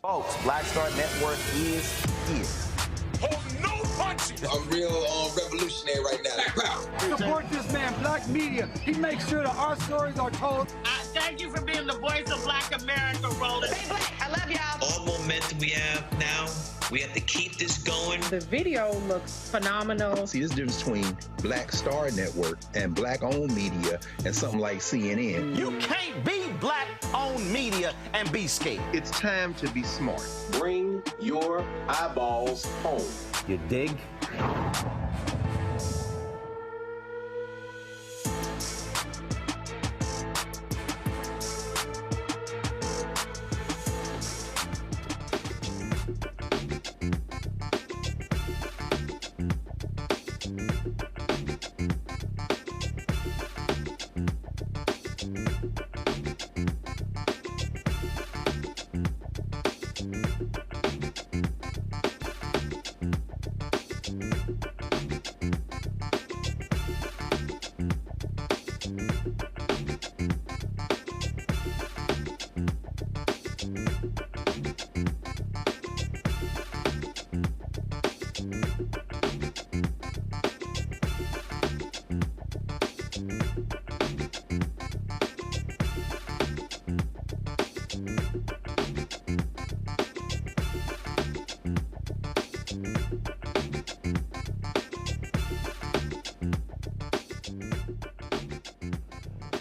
Folks, Black Star Network is here. Hold no punches. I'm real revolutionary right now. Support this man, Black Media. He makes sure that our stories are told. Thank you for being the voice of Black America, Roland. Stay black. I love y'all. All momentum we have now, we have to keep this going. The video looks phenomenal. See, there's a difference between Black Star Network and Black-owned media and something like CNN. You can't be Black-owned media and be scared. It's time to be smart. Bring your eyeballs home. You dig?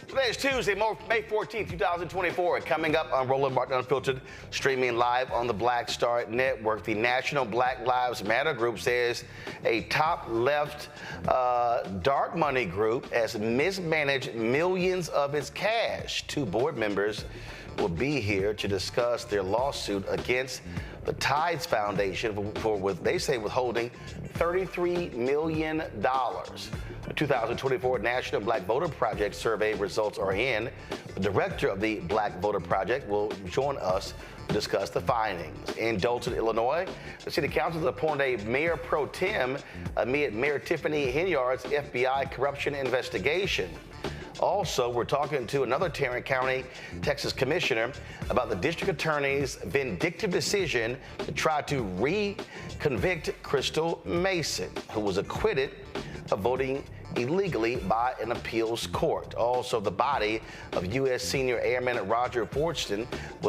Today is Tuesday, May 14th, 2024. Coming up on Roland Martin Unfiltered, streaming live on the Black Star Network. The National Black Lives Matter group says a top left dark money group has mismanaged millions of its cash. Two board members will be here to discuss their lawsuit against the Tides Foundation for what they say withholding $33 million. The 2024 National Black Voter Project survey results are in. The director of the Black Voter Project will join us to discuss the findings. In Dolton, Illinois, the city council has appointed a mayor pro tem amid Mayor Tiffany Henyards FBI corruption investigation. Also, we're talking to another Tarrant County, Texas commissioner about the district attorney's vindictive decision to try to re-convict Crystal Mason, who was acquitted of voting illegally by an appeals court. Also, the body of U.S. Senior Airman Roger Fortson who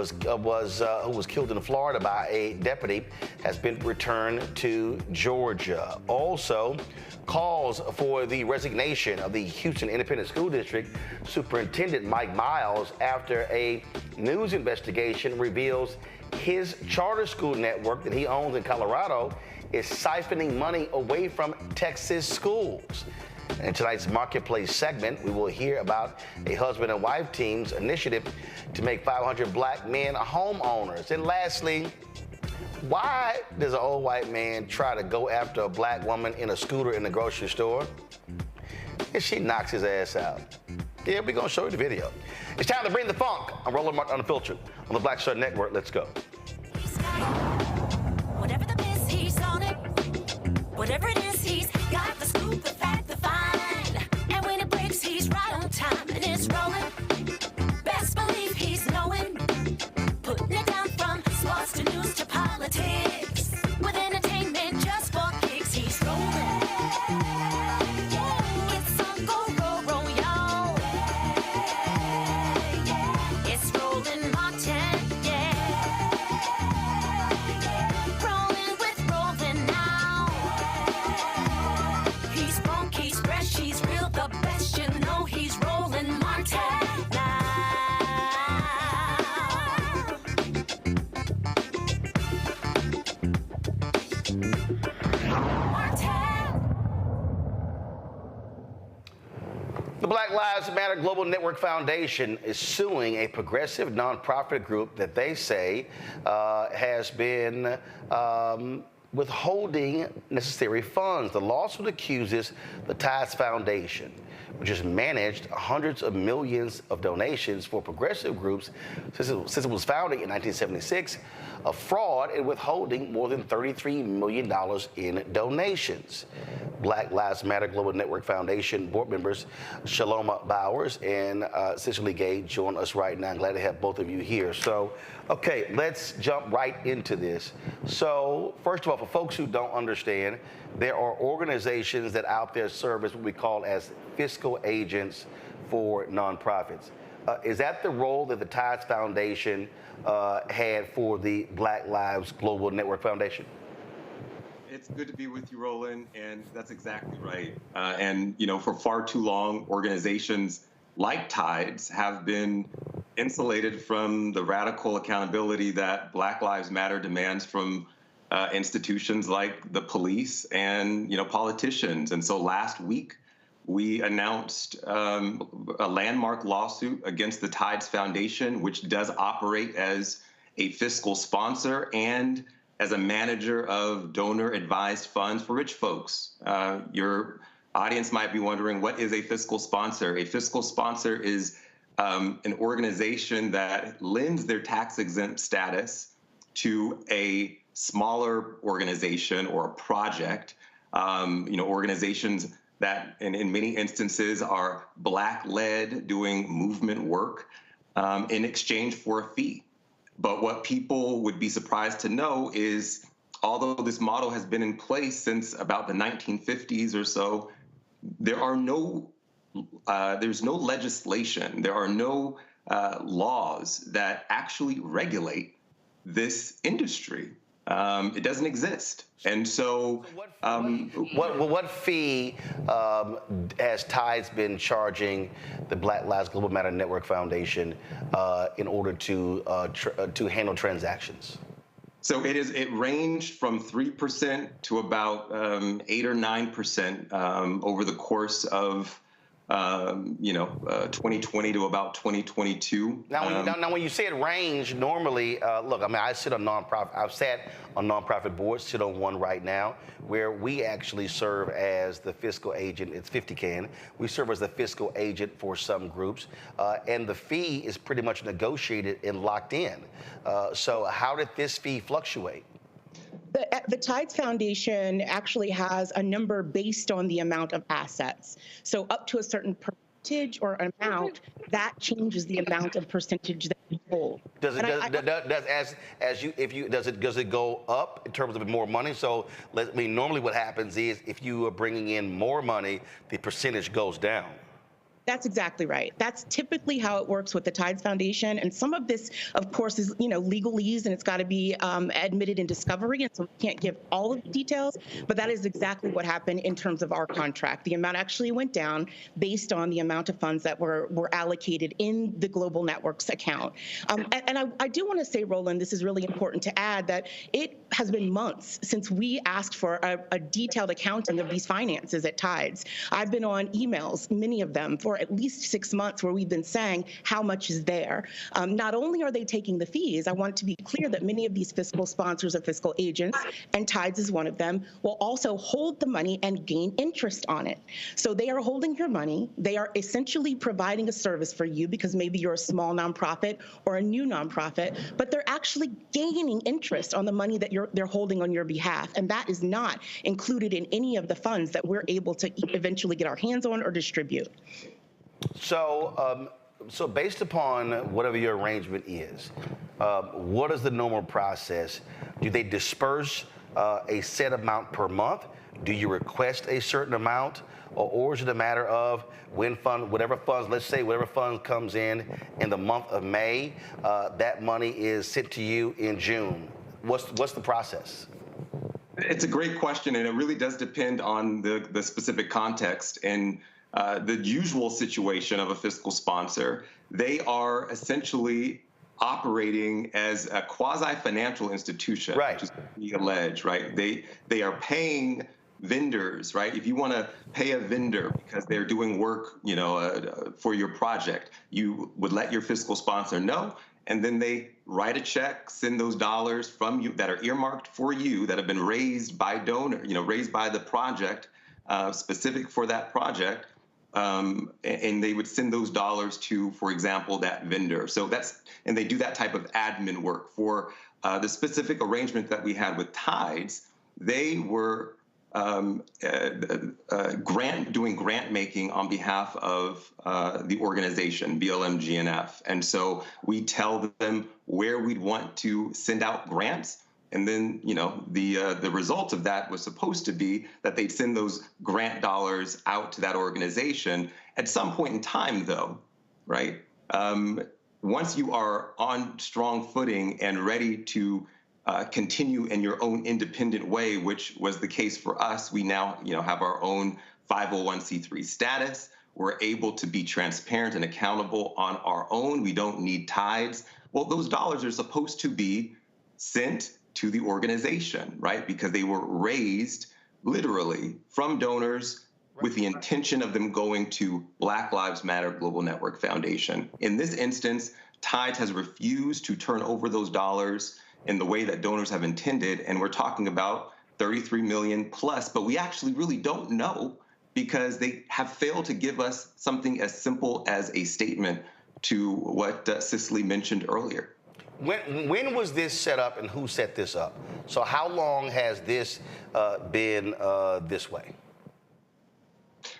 was killed in Florida by a deputy has been returned to Georgia. Also, calls for the resignation of the Houston Independent School District Superintendent Mike Miles after a news investigation reveals his charter school network that he owns in Colorado is siphoning money away from Texas schools. In tonight's Marketplace segment, we will hear about a husband and wife team's initiative to make 500 black men homeowners. And lastly, why does an old white man try to go after a black woman in a scooter in the grocery store? And she knocks his ass out. Yeah, we're going to show you the video. It's time to bring the funk. I'm Roland Martin Unfiltered on the Black Star Network. Let's go. Whatever the biz, he's on it. Whatever it is, he's got the scoop, the fact, the find. And when it breaks, he's right on time and it's rolling. Best believe he's knowing. Putting it down from sports to news to politics. With entertainment just for kicks, he's rolling. It's on go, roll, roll, y'all. It's Roland Martin, yeah. Rolling with Roland now. He's funky, he's fresh, he's real, the best, you know he's Roland Martin now. The Black Lives Matter Global Network Foundation is suing a progressive nonprofit group that they say has been withholding necessary funds. The lawsuit accuses the Tides Foundation, which has managed hundreds of millions of donations for progressive groups since it was founded in 1976, of fraud and withholding more than $33 million in donations. Black Lives Matter Global Network Foundation board members Shaloma Bowers and Cicely Gay join us right now. I'm glad to have both of you here. So, okay, let's jump right into this. So, first of all, for folks who don't understand, there are organizations that out there serve as what we call as fiscal agents for nonprofits. Is that the role that the Tides Foundation had for the Black Lives Global Network Foundation? It's good to be with you, Roland, and that's exactly right. And, you know, for far too long, organizations like Tides have been insulated from the radical accountability that Black Lives Matter demands from institutions like the police and, you know, politicians. And so last week, we announced a landmark lawsuit against the Tides Foundation, which does operate as a fiscal sponsor and as a manager of donor-advised funds for rich folks. Your audience might be wondering, what is a fiscal sponsor? A fiscal sponsor is an organization that lends their tax-exempt status to a smaller organization or a project, you know, organizations that in many instances are Black-led, doing movement work in exchange for a fee. But what people would be surprised to know is, although this model has been in place since about the 1950s or so, there's no legislation, there are no laws that actually regulate this industry. It doesn't exist. And so what fee has Tides been charging the Black Lives Global Matter Network Foundation in order to handle transactions? So it ranged from 3% to about 8 or 9% over the course of 2020 to about 2022. Now, when you say it range, normally, look, I mean, I sit on nonprofit. I've sat on nonprofit boards, sit on one right now, where we actually serve as the fiscal agent. It's 50-can. We serve as the fiscal agent for some groups, and the fee is pretty much negotiated and locked in. So how did this fee fluctuate? The Tides Foundation actually has a number based on the amount of assets. So up to a certain percentage or amount, that changes the amount of percentage that you hold. Does it go up in terms of more money? So normally what happens is if you are bringing in more money, the percentage goes down. That's exactly right. That's typically how it works with the Tides Foundation. And some of this, of course, is, legalese, and it's got to be admitted in discovery. And so we can't give all of the details, but that is exactly what happened in terms of our contract. The amount actually went down based on the amount of funds that were allocated in the Global Networks account. And I do want to say, Roland, this is really important to add that it has been months since we asked for a detailed accounting of these finances at Tides. I've been on emails, many of them, for at least 6 months where we've been saying how much is there. Not only are they taking the fees, I want to be clear that many of these fiscal sponsors are fiscal agents, and Tides is one of them, will also hold the money and gain interest on it. So they are holding your money. They are essentially providing a service for you because maybe you're a small nonprofit or a new nonprofit, but they're actually gaining interest on the money that they're holding on your behalf. And that is not included in any of the funds that we're able to eventually get our hands on or distribute. So based upon whatever your arrangement is, what is the normal process? Do they disperse a set amount per month? Do you request a certain amount? Or is it a matter of whatever funds comes in the month of May, that money is sent to you in June? What's the process? It's a great question, and it really does depend on the specific context. And the usual situation of a fiscal sponsor, they are essentially operating as a quasi-financial institution, right, which is what we allege, right? They are paying vendors, right? If you want to pay a vendor because they're doing work, for your project, you would let your fiscal sponsor know, and then they write a check, send those dollars from you that are earmarked for you, that have been raised by donor, raised by the project, specific for that project, and they would send those dollars to, for example, that vendor. So and they do that type of admin work. For the specific arrangement that we had with Tides, they were doing grant making on behalf of the organization BLMGNF, and so we tell them where we'd want to send out grants, and then the result of that was supposed to be that they'd send those grant dollars out to that organization. At some point in time, though, right? Once you are on strong footing and ready to continue in your own independent way, which was the case for us. We now, have our own 501c3 status. We're able to be transparent and accountable on our own. We don't need Tides. Well, those dollars are supposed to be sent to the organization, right? Because they were raised literally from donors with the intention of them going to Black Lives Matter Global Network Foundation. In this instance, Tides has refused to turn over those dollars in the way that donors have intended, and we're talking about 33 million plus, but we actually really don't know because they have failed to give us something as simple as a statement to what Cicely mentioned earlier. When was this set up and who set this up? So how long has this been this way?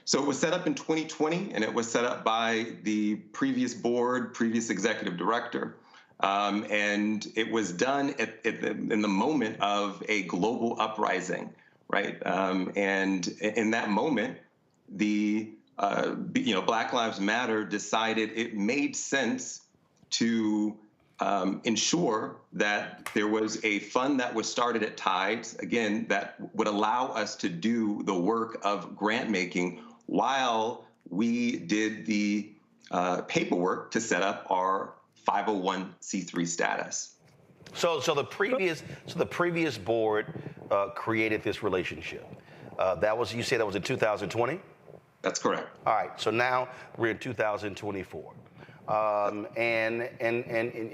So it was set up in 2020, and it was set up by the previous board, previous executive director. And it was done in the moment of a global uprising, right? And in that moment, the Black Lives Matter decided it made sense to ensure that there was a fund that was started at Tides, again, that would allow us to do the work of grant making while we did the paperwork to set up our 501c3 status. So the previous board created this relationship. You said that was in 2020? That's correct. All right. So now we're in 2024, and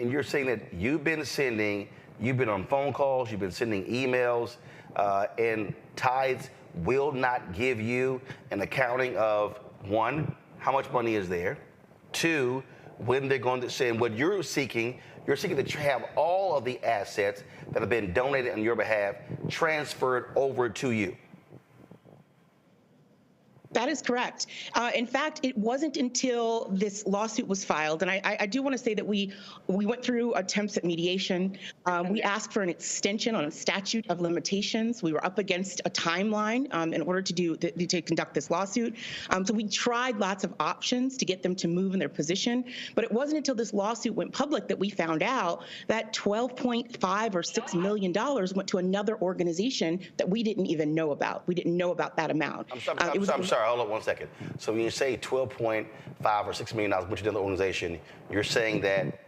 you're saying that you've been on phone calls, you've been sending emails, and Tides will not give you an accounting of, one, how much money is there, two, when they're going to say, what you're seeking to have all of the assets that have been donated on your behalf transferred over to you. That is correct. In fact, it wasn't until this lawsuit was filed, and I do want to say that we went through attempts at mediation. We asked for an extension on a statute of limitations. We were up against a timeline in order to conduct this lawsuit. So we tried lots of options to get them to move in their position, but it wasn't until this lawsuit went public that we found out that $12.5 or $6 million went to another organization that we didn't even know about. We didn't know about that amount. I'm sorry. Hold on 1 second. So when you say $12.5 or $6 million went to the other organization, you're saying that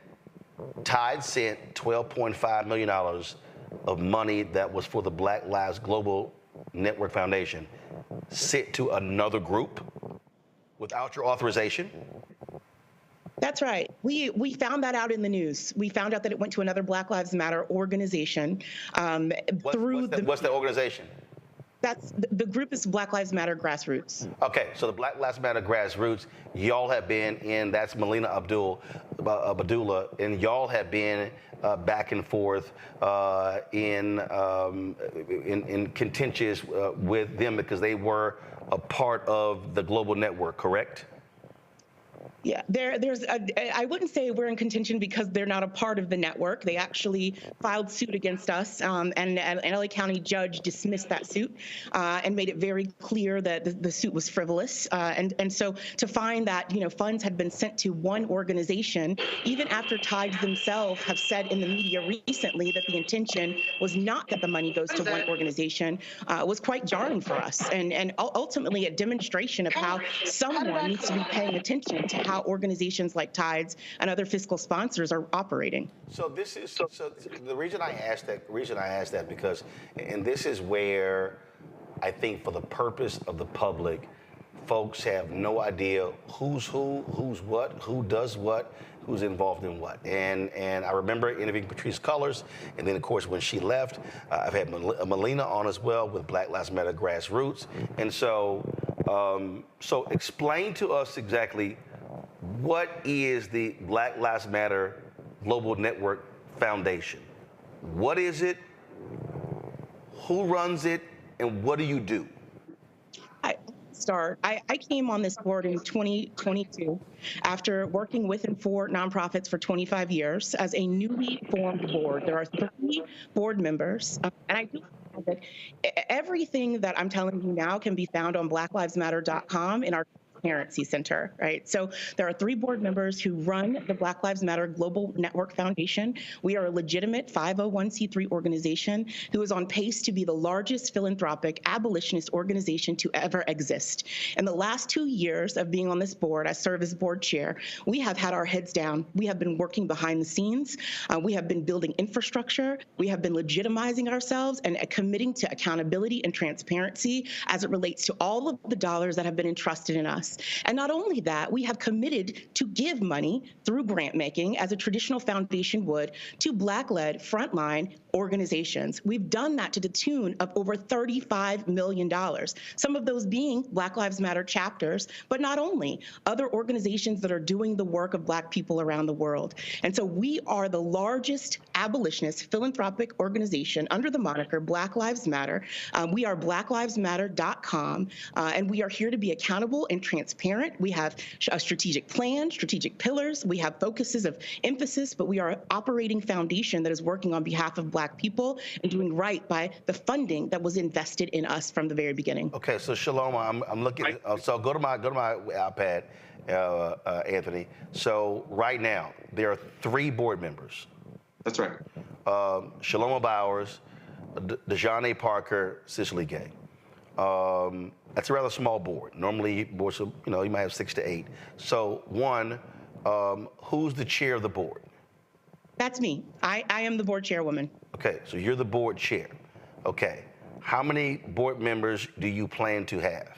Tide sent $12.5 million of money that was for the Black Lives Global Network Foundation sent to another group without your authorization? That's right. We found that out in the news. We found out that it went to another Black Lives Matter organization What's the organization? The group is Black Lives Matter Grassroots. Okay, so the Black Lives Matter Grassroots, y'all have been in, that's Melina Abdullah, and y'all have been back and forth in contentious with them because they were a part of the global network, correct? Yeah, I wouldn't say we're in contention because they're not a part of the network. They actually filed suit against us, and an LA County judge dismissed that suit and made it very clear that the suit was frivolous. And so to find that funds had been sent to one organization, even after Tides themselves have said in the media recently that the intention was not that the money goes to one organization, was quite jarring for us, and ultimately a demonstration of how someone needs to be paying attention to how organizations like Tides and other fiscal sponsors are operating. So the reason I asked that because, and this is where I think for the purpose of the public, folks have no idea who's who, who's what, who does what, who's involved in what. And I remember interviewing Patrisse Cullors, and then of course when she left, I've had Melina on as well with Black Lives Matter Grassroots. And so, so explain to us exactly what is the Black Lives Matter Global Network Foundation? What is it? Who runs it? And what do you do? I came on this board in 2022 after working with and for nonprofits for 25 years as a newly formed board. There are 3 board members, and I do know that everything that I'm telling you now can be found on blacklivesmatter.com in our Transparency Center, right? So there are 3 board members who run the Black Lives Matter Global Network Foundation. We are a legitimate 501c3 organization who is on pace to be the largest philanthropic abolitionist organization to ever exist. In the last 2 years of being on this board, I serve as board chair, we have had our heads down. We have been working behind the scenes. We have been building infrastructure. We have been legitimizing ourselves and committing to accountability and transparency as it relates to all of the dollars that have been entrusted in us. And not only that, we have committed to give money through grant making, as a traditional foundation would, to Black-led frontline organizations. We've done that to the tune of over $35 million, some of those being Black Lives Matter chapters, but not only, other organizations that are doing the work of Black people around the world. And so we are the largest abolitionist philanthropic organization under the moniker Black Lives Matter. We are blacklivesmatter.com, and we are here to be accountable and transparent. We have a strategic plan, strategic pillars. We have focuses of emphasis, but we are an operating foundation that is working on behalf of Black people and doing right by the funding that was invested in us from the very beginning. Okay, so Shalom, I'm looking. So go to my iPad, Anthony. So right now there are 3 board members. That's right. Shaloma Bowers, Dejane Parker, Cicely Gay. That's a rather small board. Normally, boards, you might have 6 to 8. So one, who's the chair of the board? That's me. I am the board chairwoman. Okay, so you're the board chair. Okay, how many board members do you plan to have?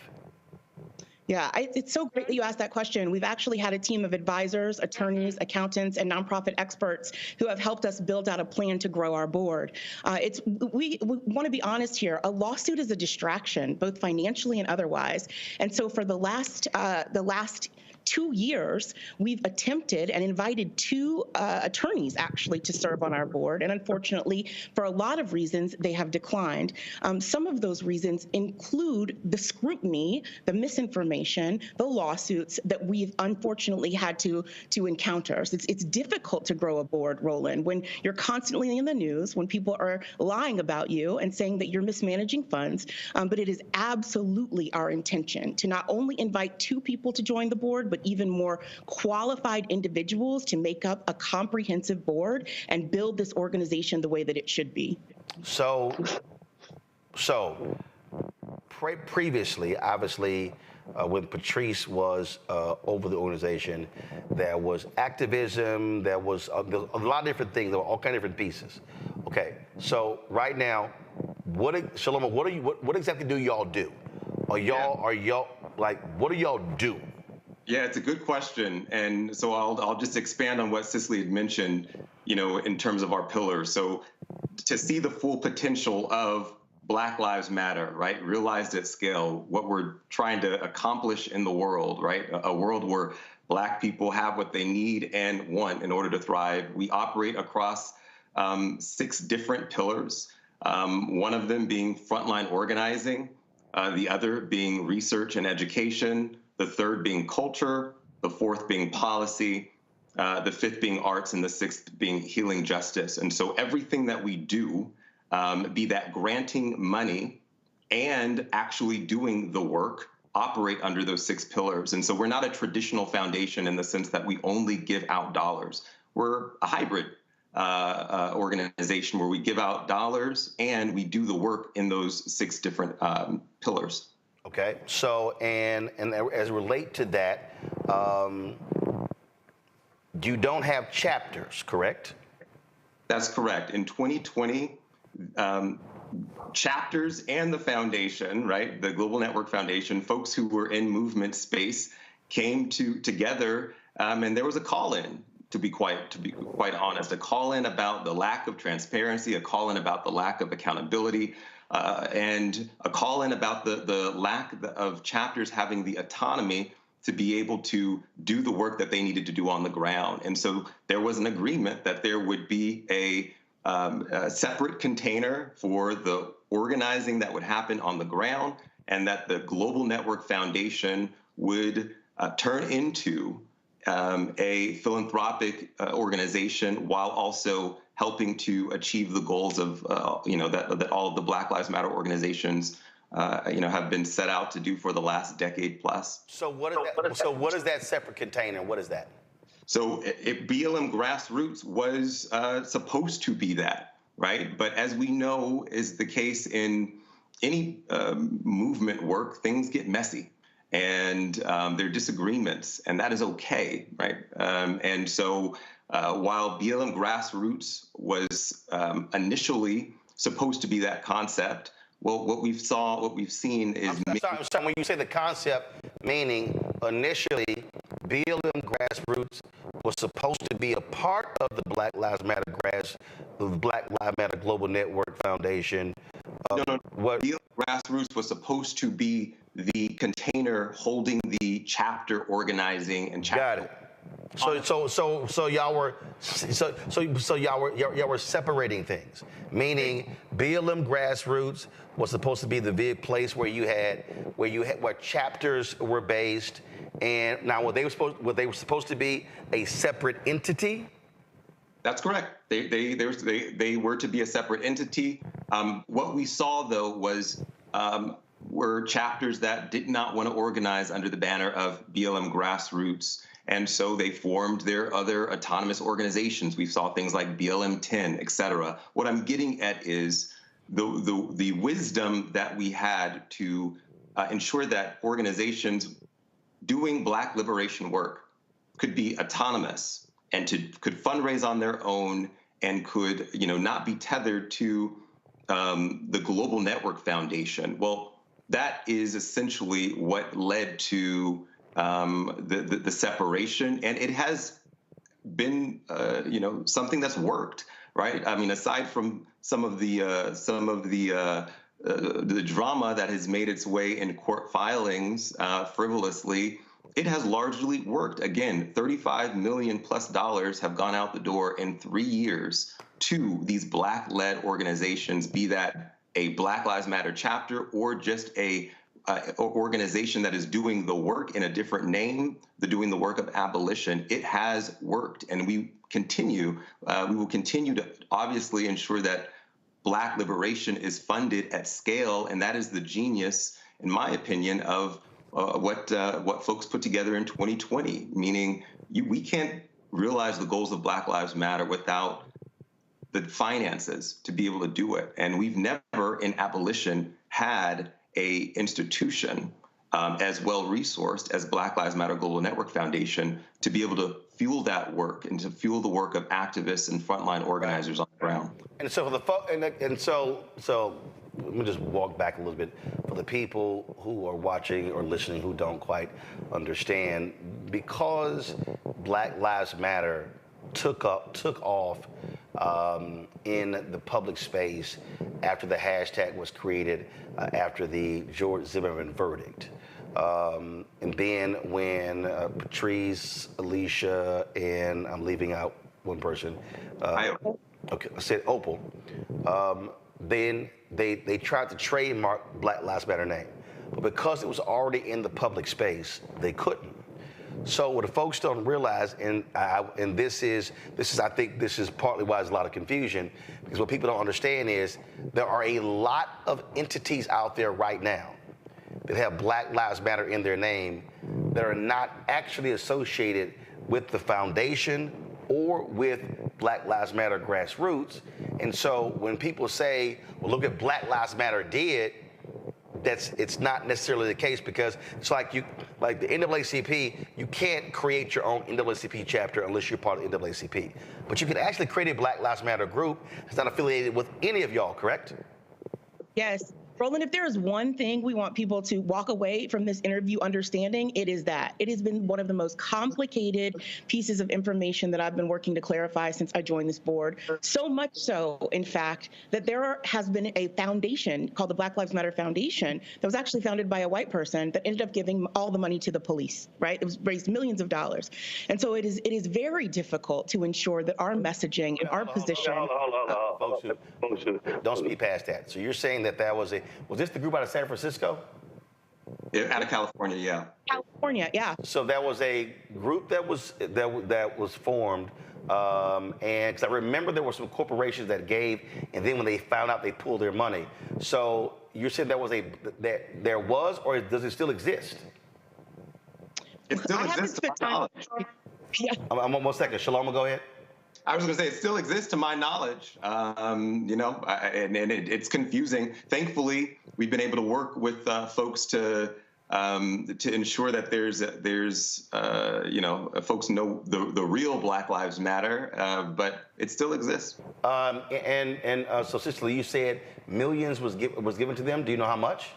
Yeah, it's so great that you asked that question. We've actually had a team of advisors, attorneys, accountants, and nonprofit experts who have helped us build out a plan to grow our board. We want to be honest here. A lawsuit is a distraction, both financially and otherwise. And so for the last 2 years, we've attempted and invited 2 attorneys actually to serve on our board. And unfortunately, for a lot of reasons, they have declined. Some of those reasons include the scrutiny, the misinformation, the lawsuits that we've unfortunately had to encounter. So it's difficult to grow a board, Roland, when you're constantly in the news, when people are lying about you and saying that you're mismanaging funds. But it is absolutely our intention to not only invite 2 people to join the board, but even more qualified individuals to make up a comprehensive board and build this organization the way that it should be. So previously, obviously, when Patrisse was over the organization, there was activism, there was a lot of different things, there were all kinds of different pieces. Okay, so right now, Shaloma, what exactly do y'all do? What do y'all do? Yeah, it's a good question. And so I'll just expand on what Cicely had mentioned, in terms of our pillars. So to see the full potential of Black Lives Matter, right, realized at scale, what we're trying to accomplish in the world, right, a world where Black people have what they need and want in order to thrive. We operate across 6 different pillars, one of them being frontline organizing, the other being research and education, the 3rd being culture, the 4th being policy, the 5th being arts, and the 6th being healing justice. And so everything that we do, be that granting money and actually doing the work, operate under those 6 pillars. And so we're not a traditional foundation in the sense that we only give out dollars. We're a hybrid organization where we give out dollars and we do the work in those 6 different pillars. Okay, so and as relate to that, you don't have chapters, correct? That's correct. In 2020, chapters and the foundation, right, the Global Network Foundation, folks who were in movement space came together, and there was a call-in to be quite honest, a call-in about the lack of transparency, a call-in about the lack of accountability, and a call-in about the lack of chapters having the autonomy to be able to do the work that they needed to do on the ground. And so there was an agreement that there would be a separate container for the organizing that would happen on the ground, and that the Global Network Foundation would turn into a philanthropic organization while also helping to achieve the goals of, that all of the Black Lives Matter organizations, have been set out to do for the last decade plus. So what is that separate container? What is that? So BLM Grassroots was supposed to be that, right? But as we know is the case in any movement work, things get messy. And there are disagreements, and that is okay, right? And so while BLM Grassroots was initially supposed to be that concept, well, what we've seen is... I'm sorry, when you say the concept, meaning initially BLM Grassroots was supposed to be a part of the Black Lives Matter Global Network Foundation. No. BLM Grassroots was supposed to be the container holding the chapter organizing and chapter. Got it. So y'all were separating things, meaning BLM Grassroots was supposed to be the place where chapters were based, and now were they supposed to be a separate entity? That's correct. They were to be a separate entity. What we saw though were chapters that did not want to organize under the banner of BLM Grassroots. And so they formed their other autonomous organizations. We saw things like BLM 10, et cetera. What I'm getting at is the wisdom that we had to ensure that organizations doing Black liberation work could be autonomous and could fundraise on their own and could, not be tethered to the Global Network Foundation. Well, that is essentially what led to the separation, and it has been something that's worked, right? I mean, aside from some of the drama that has made its way in court filings frivolously, it has largely worked. Again, $35 million plus have gone out the door in 3 years to these Black-led organizations, be that a Black Lives Matter chapter or just a organization that is doing the work in a different name, doing the work of abolition. It has worked, and we will continue to obviously ensure that Black liberation is funded at scale, and that is the genius, in my opinion, of what folks put together in 2020, meaning we can't realize the goals of Black Lives Matter without the finances to be able to do it. And we've never in abolition had a institution as well-resourced as Black Lives Matter Global Network Foundation to be able to fuel that work and to fuel the work of activists and frontline organizers on the ground. And so so let me just walk back a little bit for the people who are watching or listening who don't quite understand, because Black Lives Matter took off in the public space after the hashtag was created after the George Zimmerman verdict. And then when Patrice, Alicia, and I'm leaving out one person. Okay, I said Opal. Then they tried to trademark Black Lives Matter name, but because it was already in the public space, they couldn't. So what the folks don't realize, and this is I think this is partly why there's a lot of confusion, because what people don't understand is there are a lot of entities out there right now that have Black Lives Matter in their name that are not actually associated with the foundation or with Black Lives Matter Grassroots. And so when people say, well, look at Black Lives Matter did, it's not necessarily the case, because it's like the NAACP, you can't create your own NAACP chapter unless you're part of the NAACP. But you can actually create a Black Lives Matter group that's not affiliated with any of y'all, correct? Yes. Roland, if there is one thing we want people to walk away from this interview understanding, it is that. It has been one of the most complicated pieces of information that I've been working to clarify since I joined this board. So much so, in fact, that has been a foundation called the Black Lives Matter Foundation that was actually founded by a white person that ended up giving all the money to the police, right? It was raised millions of dollars. And so it is very difficult to ensure that our messaging and our position. Folks, don't speak past that. So you're saying that was this the group out of San Francisco? Yeah, out of California, yeah. California, yeah. So that was a group that was formed, and because I remember there were some corporations that gave, and then when they found out, they pulled their money. So you're saying there was, or does it still exist? It still exists to my knowledge. Yeah. 1 second, Shalom, go ahead. I was going to say it still exists to my knowledge, and it's confusing. Thankfully, we've been able to work with folks to ensure that there's folks know the real Black Lives Matter, but it still exists. So Cicely, you said millions was given to them. Do you know how much?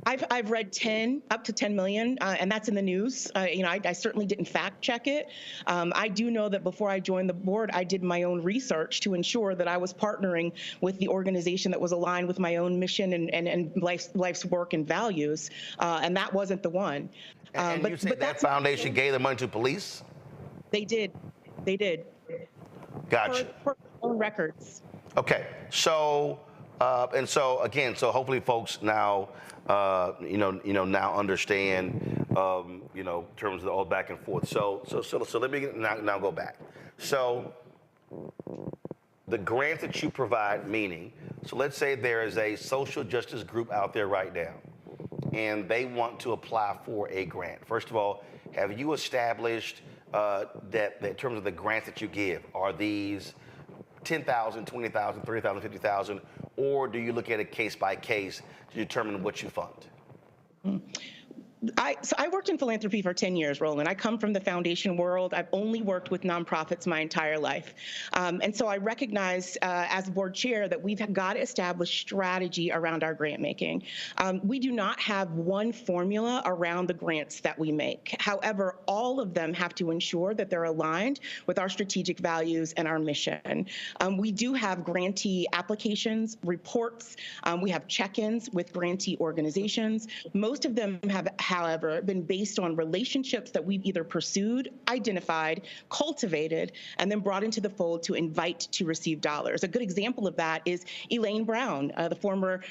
I've read up to 10 million, and that's in the news. I certainly didn't fact check it. I do know that before I joined the board, I did my own research to ensure that I was partnering with the organization that was aligned with my own mission and life's work and values, and that wasn't the one. And you said that foundation gave the money to police? They did. Gotcha. For own records. Okay. So hopefully folks now now understand in terms of all back and forth. So let me now go back. So the grant that you provide, meaning, so let's say there is a social justice group out there right now, and they want to apply for a grant. First of all, have you established that in terms of the grants that you give, are these 10,000, 20,000, 30,000, 50,000, or do you look at it case by case to determine what you fund? I worked in philanthropy for 10 years, Roland. I come from the foundation world. I've only worked with nonprofits my entire life. And so I recognize as board chair that we've got to establish strategy around our grant making. We do not have one formula around the grants that we make. However, all of them have to ensure that they're aligned with our strategic values and our mission. We do have grantee applications, reports. We have check-ins with grantee organizations. Most of them have, however, been based on relationships that we've either pursued, identified, cultivated, and then brought into the fold to invite to receive dollars. A good example of that is Elaine Brown, the former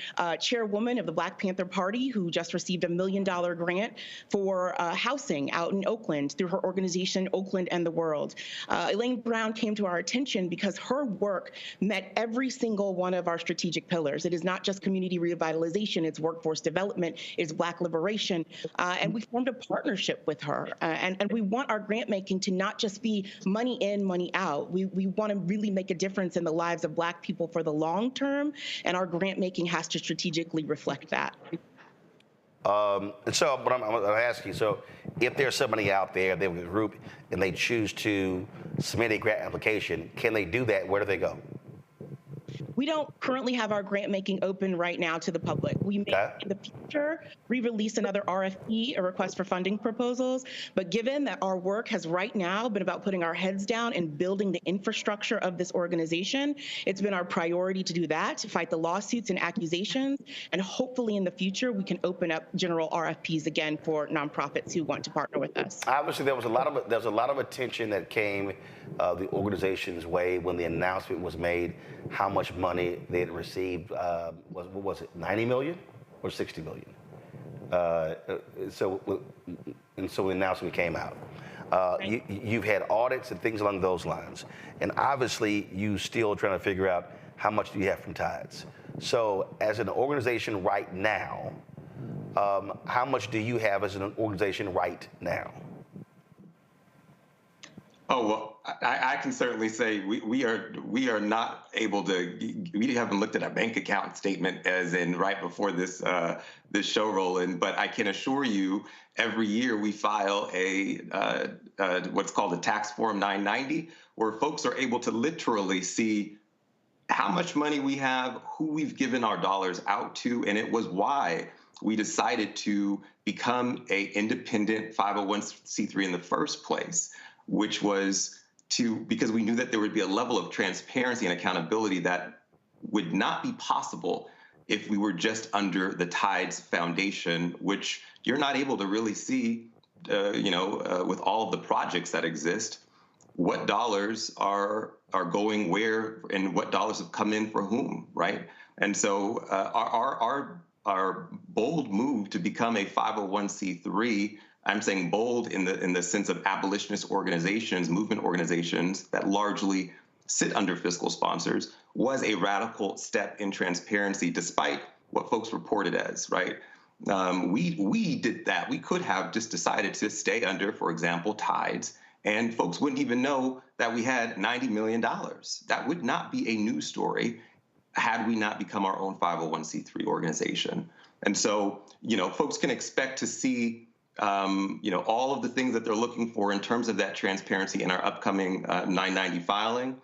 chairwoman of the Black Panther Party, who just received $1 million grant for housing out in Oakland through her organization, Oakland and the World. Elaine Brown came to our attention because her work met every single one of our strategic pillars. It is not just community revitalization, it's workforce development, it's Black liberation. And we formed a partnership with her. And we want our grant making to not just be money in, money out. We want to really make a difference in the lives of Black people for the long term, and our grant making has to strategically reflect that. And so, but I'm going to ask you, so if there's somebody out there, they have a group, and they choose to submit a grant application, can they do that? Where do they go? We don't currently have our grant making open right now to the public. We may in the future re-release another RFP, a request for funding proposals. But given that our work has right now been about putting our heads down and building the infrastructure of this organization, it's been our priority to do that, to fight the lawsuits and accusations. And hopefully in the future, we can open up general RFPs again for nonprofits who want to partner with us. Obviously, there was a lot of attention that came the organization's way when the announcement was made, how much money they had received. What was it, 90 million or 60 million? So the announcement came out. You've had audits and things along those lines. And obviously, you still trying to figure out how much do you have from tithes. So as an organization right now, how much do you have as an organization right now? Oh, well, I can certainly say we are not able to. We haven't looked at our bank account statement as in right before this this show rolling. But I can assure you, every year we file a what's called a tax form 990, where folks are able to literally see how much money we have, who we've given our dollars out to, and it was why we decided to become a independent 501c3 in the first place, which was because we knew that there would be a level of transparency and accountability that would not be possible if we were just under the Tides Foundation, which you're not able to really see, with all of the projects that exist, what dollars are going where and what dollars have come in for whom, right? And so our bold move to become a 501c3, I'm saying bold in the sense of abolitionist organizations, movement organizations that largely sit under fiscal sponsors, was a radical step in transparency, despite what folks reported as, right? We did that. We could have just decided to stay under, for example, Tides, and folks wouldn't even know that we had $90 million. That would not be a news story had we not become our own 501c3 organization. And so, folks can expect to see, all of the things that they're looking for in terms of that transparency in our upcoming 990 filing,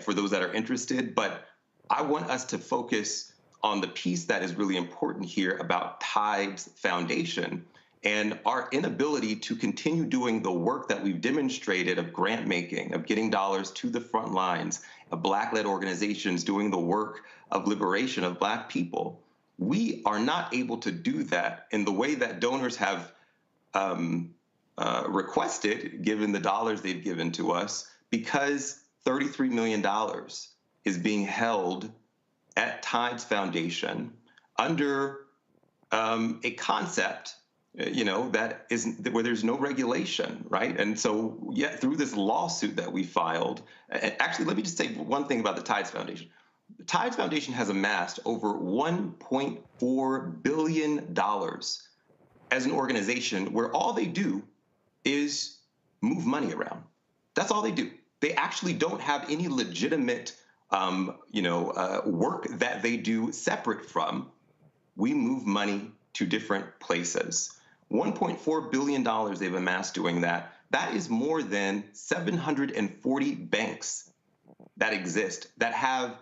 for those that are interested. But I want us to focus on the piece that is really important here about Tides Foundation and our inability to continue doing the work that we've demonstrated of grant making, of getting dollars to the front lines, of Black-led organizations doing the work of liberation of Black people. We are not able to do that in the way that donors have requested, given the dollars they've given to us, because $33 million is being held at Tides Foundation under a concept, that isn't, where there's no regulation, right? And so, through this lawsuit that we filed, actually, let me just say one thing about the Tides Foundation. The Tides Foundation has amassed over $1.4 billion as an organization where all they do is move money around. That's all they do. They actually don't have any legitimate, work that they do separate from. We move money to different places. $1.4 billion they've amassed doing that. That is more than 740 banks that exist that have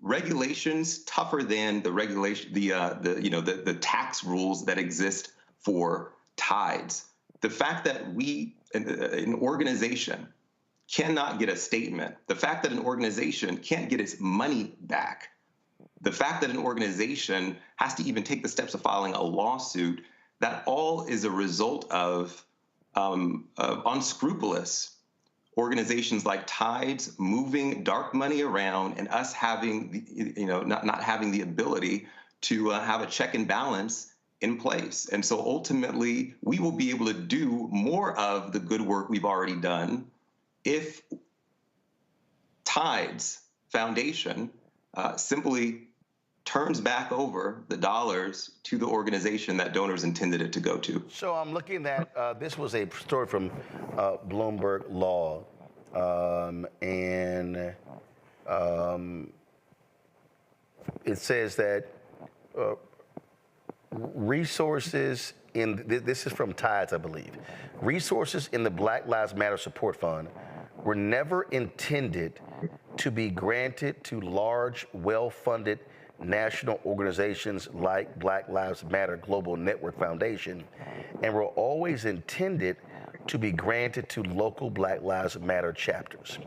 regulations tougher than the regulation, the tax rules that exist for Tides. The fact that an organization cannot get a statement, the fact that an organization can't get its money back, the fact that an organization has to even take the steps of filing a lawsuit, that all is a result of unscrupulous organizations like Tides moving dark money around and us having, not having the ability to have a check and balance in place. And so ultimately, we will be able to do more of the good work we've already done if Tides Foundation simply turns back over the dollars to the organization that donors intended it to go to. So I'm looking at, this was a story from Bloomberg Law, and it says that resources in, this is from Tides, I believe, resources in the Black Lives Matter Support Fund were never intended to be granted to large, well-funded national organizations like Black Lives Matter Global Network Foundation, and were always intended to be granted to local Black Lives Matter chapters.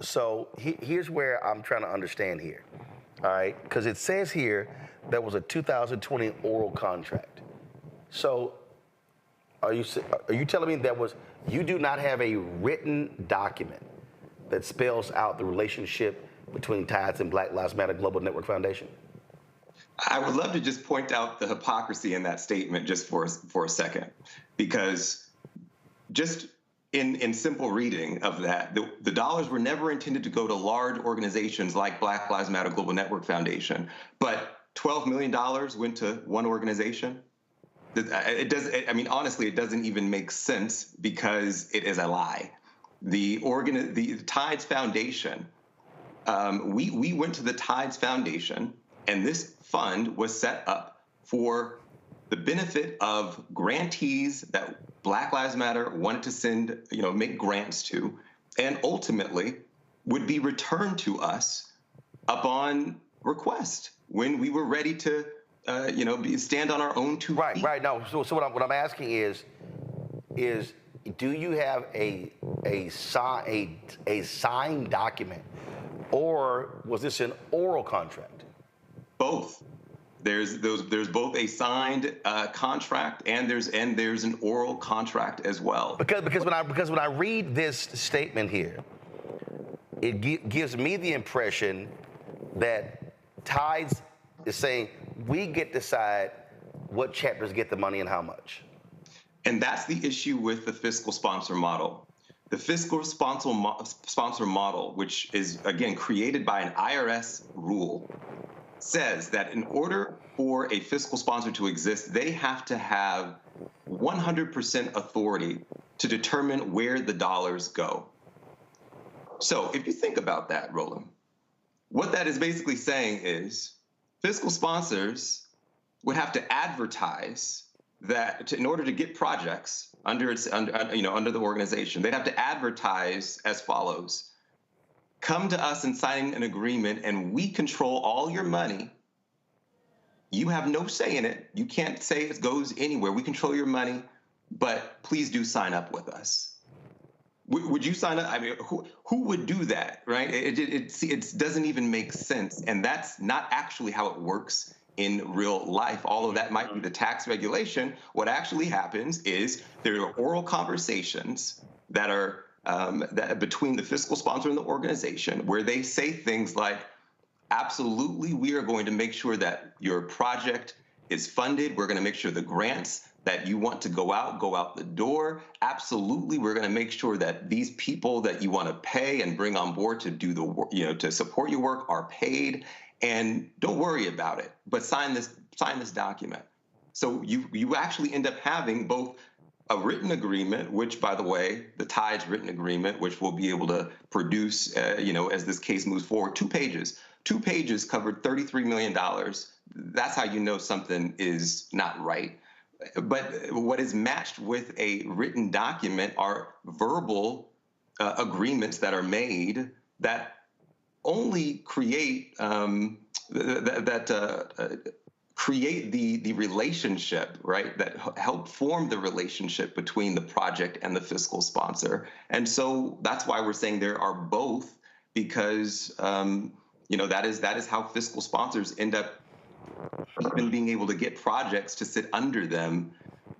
So here's where I'm trying to understand here, all right? Because it says here there was a 2020 oral contract. So are you telling me you do not have a written document that spells out the relationship between Tides and Black Lives Matter Global Network Foundation? I would love to just point out the hypocrisy in that statement just for a second, because just in simple reading of that, the dollars were never intended to go to large organizations like Black Lives Matter Global Network Foundation, but $12 million went to one organization. It does. I mean, honestly, it doesn't even make sense because it is a lie. The Tides Foundation, we went to the Tides Foundation, and this fund was set up for the benefit of grantees that Black Lives Matter wanted to send, make grants to, and ultimately would be returned to us upon request when we were ready to, stand on our own two feet. Right. No. So what I'm asking is, do you have a signed document, or was this an oral contract? Both. There's both a signed contract and there's an oral contract as well. Because when I read this statement here, it gives me the impression that Tides is saying we get to decide what chapters get the money and how much. And that's the issue with the fiscal sponsor model. The fiscal sponsor model, which is, again, created by an IRS rule, says that in order for a fiscal sponsor to exist, they have to have 100% authority to determine where the dollars go. So if you think about that, Roland, what that is basically saying is fiscal sponsors would have to advertise that in order to get projects under the organization, they'd have to advertise as follows: come to us and sign an agreement, and we control all your money. You have no say in it. You can't say it goes anywhere. We control your money, but please do sign up with us. Would you sign up? I mean, who would do that, right? It doesn't even make sense, and that's not actually how it works in real life. All of that might be the tax regulation. What actually happens is there are oral conversations that are between the fiscal sponsor and the organization, where they say things like, absolutely, we are going to make sure that your project is funded. We're going to make sure the grants that you want to go out the door. Absolutely, we're going to make sure that these people that you want to pay and bring on board to do the work, to support your work, are paid. And don't worry about it, but sign this document. So you actually end up having both a written agreement, which, by the way, the Tides written agreement, which we'll be able to produce, as this case moves forward, 2 pages. 2 pages covered $33 million. That's how you know something is not right. But what is matched with a written document are verbal agreements that are made that only create create the relationship, right, that help form the relationship between the project and the fiscal sponsor. And so that's why we're saying there are both, because that is how fiscal sponsors end up even being able to get projects to sit under them,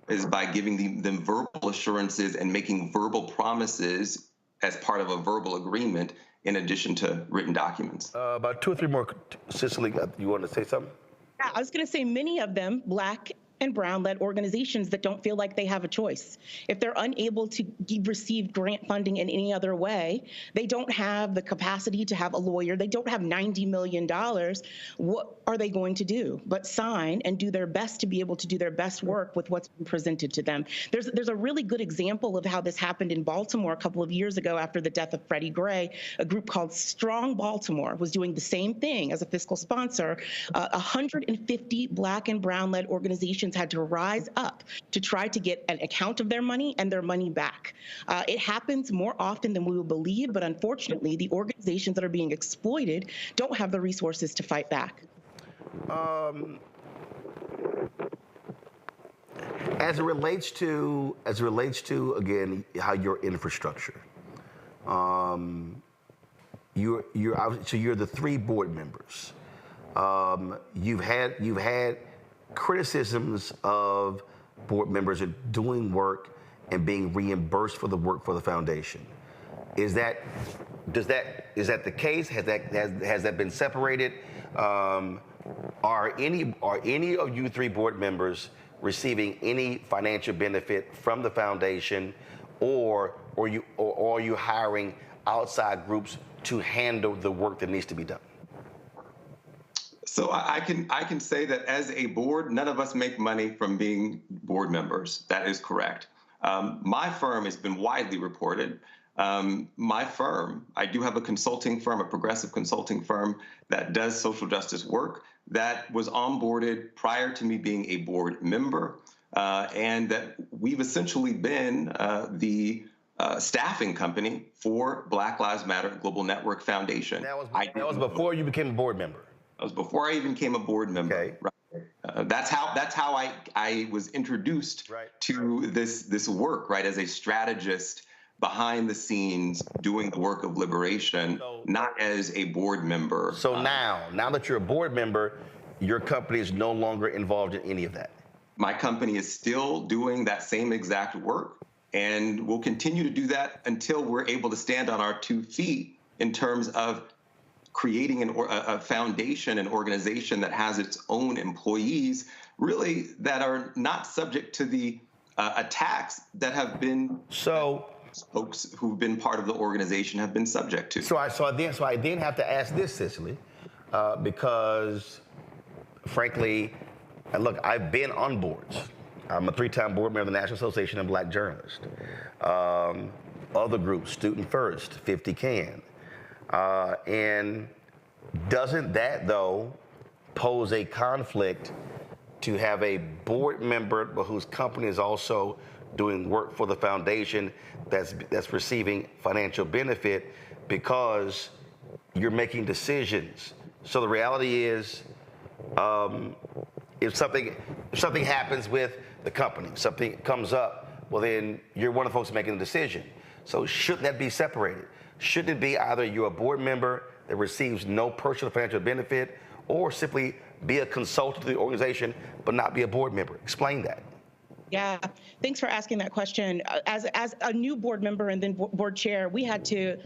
is by giving them verbal assurances and making verbal promises as part of a verbal agreement, in addition to written documents. About 2 or 3 more. Cicely, you want to say something? Yeah, I was going to say many of them, Black and brown-led organizations that don't feel like they have a choice. If they're unable to receive grant funding in any other way, they don't have the capacity to have a lawyer, they don't have $90 million, what are they going to do but sign and do their best to be able to do their best work with what's been presented to them? There's a really good example of how this happened in Baltimore a couple of years ago after the death of Freddie Gray. A group called Strong Baltimore was doing the same thing as a fiscal sponsor. 150 Black and brown-led organizations had to rise up to try to get an account of their money and their money back. It happens more often than we will believe, but unfortunately, the organizations that are being exploited don't have the resources to fight back. As it relates to again how your infrastructure, you're the 3 board members. You've had criticisms of board members are doing work and being reimbursed for the work for the foundation. Is that the case? Has that been separated? Are any of you 3 board members receiving any financial benefit from the foundation, or are you hiring outside groups to handle the work that needs to be done? So I can say that as a board, none of us make money from being board members. That is correct. My firm has been widely reported. My firm, I do have a consulting firm, a progressive consulting firm that does social justice work, that was onboarded prior to me being a board member, and that we've essentially been the staffing company for Black Lives Matter Global Network Foundation. That was before you became a board member. That was before I even became a board member. Okay. Right. That's how I was introduced to this work, right, as a strategist behind the scenes doing the work of liberation, not as a board member. So now that you're a board member, your company is no longer involved in any of that. My company is still doing that same exact work, and we'll continue to do that until we're able to stand on our 2 feet in terms of creating a foundation, an organization that has its own employees, really, that are not subject to the attacks that have been folks who've been part of the organization have been subject to. So I then have to ask this, Cicely, because frankly, look, I've been on boards. I'm a 3-time board member of the National Association of Black Journalists. Other groups, Student First, 50 Can. And doesn't that, though, pose a conflict to have a board member whose company is also doing work for the foundation that's receiving financial benefit because you're making decisions? So the reality is, if something happens with the company, something comes up, well, then you're one of the folks making the decision. So shouldn't that be separated? Shouldn't it be either you're a board member that receives no personal financial benefit, or simply be a consultant to the organization but not be a board member? Explain that. Yeah, thanks for asking that question. As a new board member and then board chair, we had to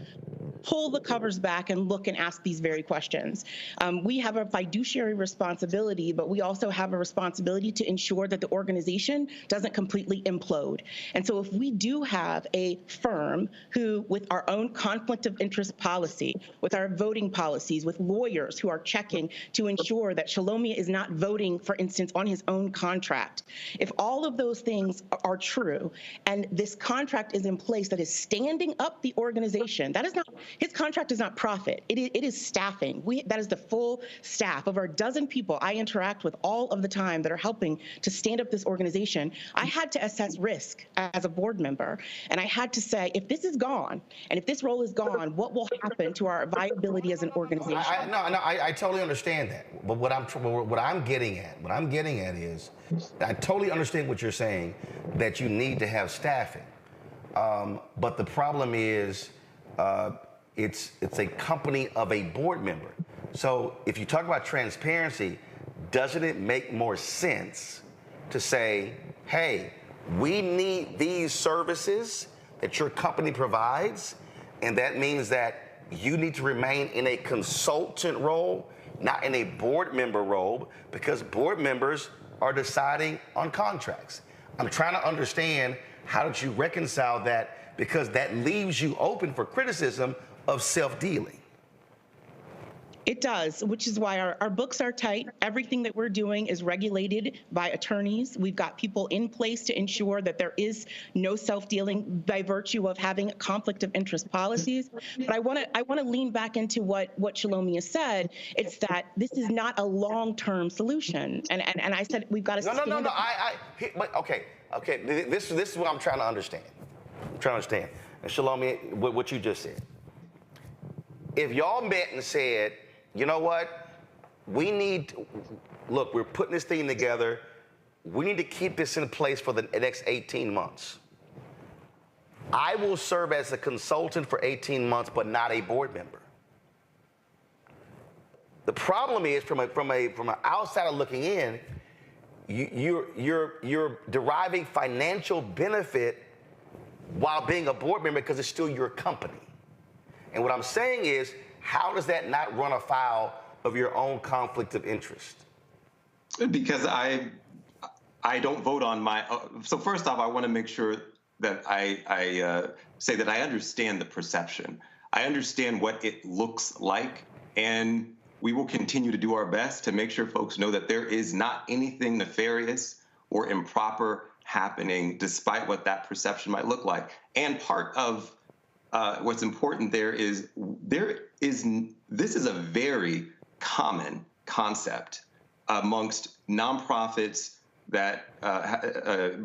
pull the covers back and look and ask these very questions. We have a fiduciary responsibility, but we also have a responsibility to ensure that the organization doesn't completely implode. And so if we do have a firm who, with our own conflict of interest policy, with our voting policies, with lawyers who are checking to ensure that Shalomia is not voting, for instance, on his own contract, if all of those things are true and this contract is in place that is standing up the organization, that is not, his contract is not profit. It is staffing. That is the full staff. Over a dozen people I interact with all of the time that are helping to stand up this organization. I had to assess risk as a board member, and I had to say, if this is gone, and if this role is gone, what will happen to our viability as an organization? I totally understand that. But what I'm getting at is, I totally understand what you're saying, that you need to have staffing. But the problem is, it's a company of a board member. So if you talk about transparency, doesn't it make more sense to say, hey, we need these services that your company provides, and that means that you need to remain in a consultant role, not in a board member role, because board members are deciding on contracts. I'm trying to understand, how did you reconcile that? Because that leaves you open for criticism of self-dealing. It does, which is why our books are tight. Everything that we're doing is regulated by attorneys. We've got people in place to ensure that there is no self-dealing by virtue of having conflict of interest policies. But I want to lean back into what Shalomia said. It's that this is not a long-term solution. And I said we've got to No. Okay. This is what I'm trying to understand. And Shalomia, what you just said. If y'all met and said, you know what, look, we're putting this thing together, we need to keep this in place for the next 18 months. I will serve as a consultant for 18 months, but not a board member. The problem is, from an outsider looking in, you're deriving financial benefit while being a board member because it's still your company. And what I'm saying is, how does that not run afoul of your own conflict of interest? Because I don't vote on my. So first off, I want to make sure that I say that I understand the perception. I understand what it looks like, and we will continue to do our best to make sure folks know that there is not anything nefarious or improper happening, despite what that perception might look like. And part of what's important this is a very common concept amongst nonprofits that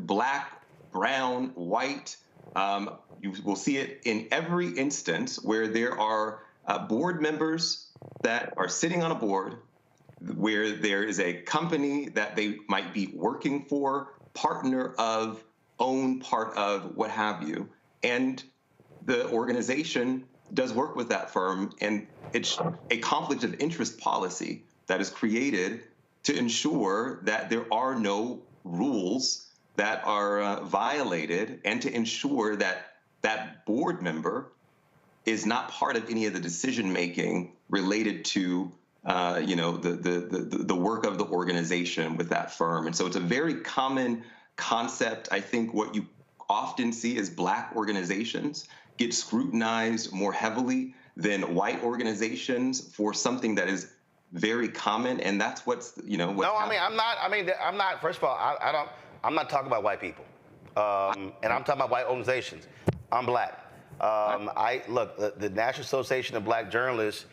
Black, brown, white, You will see it in every instance where there are board members that are sitting on a board, where there is a company that they might be working for, partner of, own part of, what have you. And the organization does work with that firm, and it's a conflict of interest policy that is created to ensure that there are no rules that are violated, and to ensure that that board member is not part of any of the decision making related to the work of the organization with that firm. And so it's a very common concept. I think what you often see is Black organizations get scrutinized more heavily than white organizations for something that is very common, and that's what's No, I'm not. First of all, I'm not talking about white people, and I'm talking about white organizations. I'm Black. Look, the National Association of Black Journalists,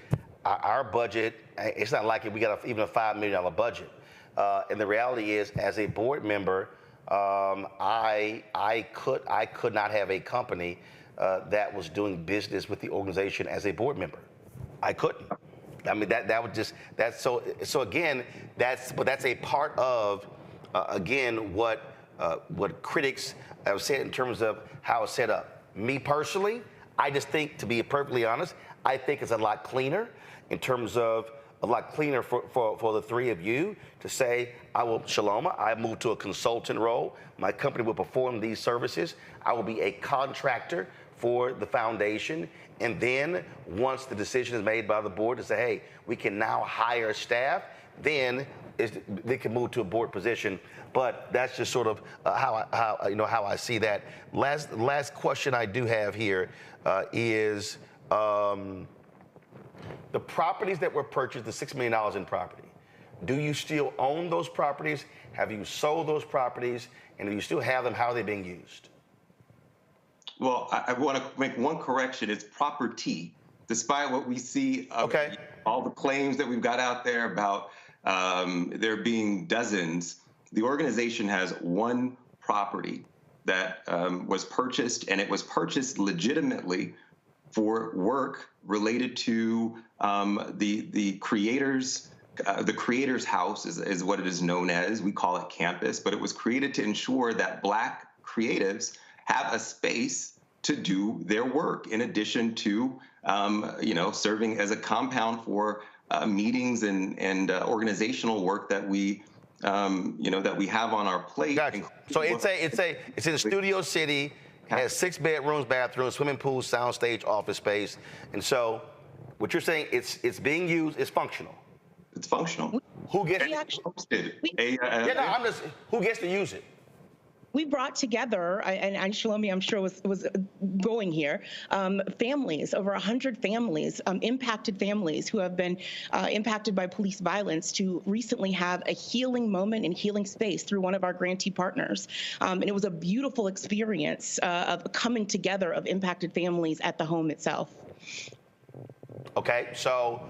our budget, it's not like we got even a $5 million budget. And the reality is, as a board member, I could not have a company that was doing business with the organization as a board member. I couldn't. I mean, that would just, so again, that's a part of, again, what critics have said in terms of how it's set up. Me personally, I just think, to be perfectly honest, I think it's a lot cleaner in terms of for the three of you to say, Shaloma, I move to a consultant role. My company will perform these services. I will be a contractor for the foundation. And then once the decision is made by the board to say, hey, we can now hire staff, then they can move to a board position. But that's just sort of how I see that. Last question I do have here is the properties that were purchased, the $6 million in property. Do you still own those properties? Have you sold those properties? And if you still have them, how are they being used? Well, I want to make one correction. It's property, despite what we see of all the claims that we've got out there about there being dozens. The organization has one property that was purchased, and it was purchased legitimately for work related to the creators. The creators' house is what it is known as. We call it campus, but it was created to ensure that Black creatives have a space to do their work, in addition to serving as a compound for meetings and organizational work that we have on our plate. Gotcha. So it's in Studio City, has 6 bedrooms, bathrooms, swimming pool, soundstage, office space, and so what you're saying, it's being used, it's functional. It's functional. Who gets who gets to use it? We brought together, and Shalomi, I'm sure was going here, families, over 100 families, impacted families who have been impacted by police violence, to recently have a healing moment and healing space through one of our grantee partners. And it was a beautiful experience of coming together of impacted families at the home itself. Okay, so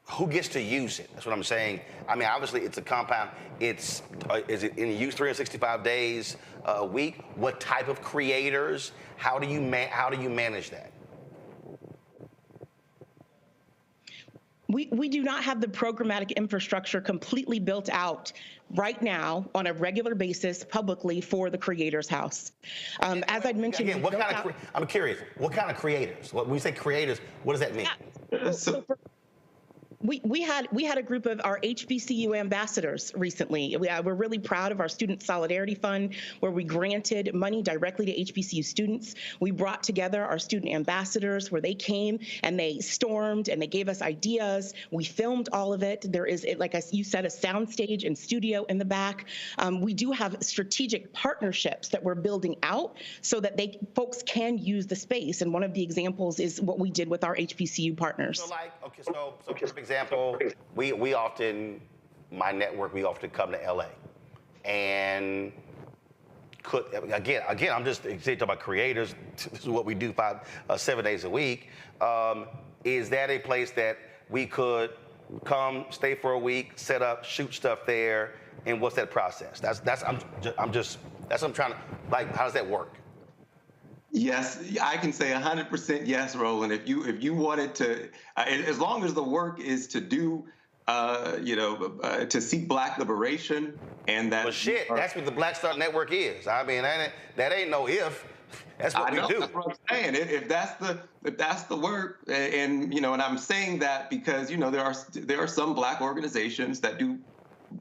who gets to use it? That's what I'm saying. I mean, obviously, it's a compound. Is it in use 365 days a week? What type of creators? How do you manage that? We do not have the programmatic infrastructure completely built out right now on a regular basis publicly for the Creators House. As I'd mentioned, again, I'm curious. What kind of creators? When we say creators, what does that mean? We had a group of our HBCU ambassadors recently. We're really proud of our Student Solidarity Fund, where we granted money directly to HBCU students. We brought together our student ambassadors, where they came and they stormed and they gave us ideas. We filmed all of it. There is, like you said, a soundstage and studio in the back. We do have strategic partnerships that we're building out so that folks can use the space. And one of the examples is what we did with our HBCU partners. So for example, we often, my network, we often come to LA, and again, I'm just talking about creators. This is what we do 7 days a week. Is that a place that we could come, stay for a week, set up, shoot stuff there, and what's that process? I'm just That's what I'm trying to, like, how does that work? Yes, I can say 100% yes, Roland. If you wanted to, as long as the work is to do, to seek Black liberation, and that. Well, shit, that's what the Black Star Network is. I mean, that ain't no if. That's what we do. That's what I'm saying. If that's the work, and I'm saying that because there are some Black organizations that do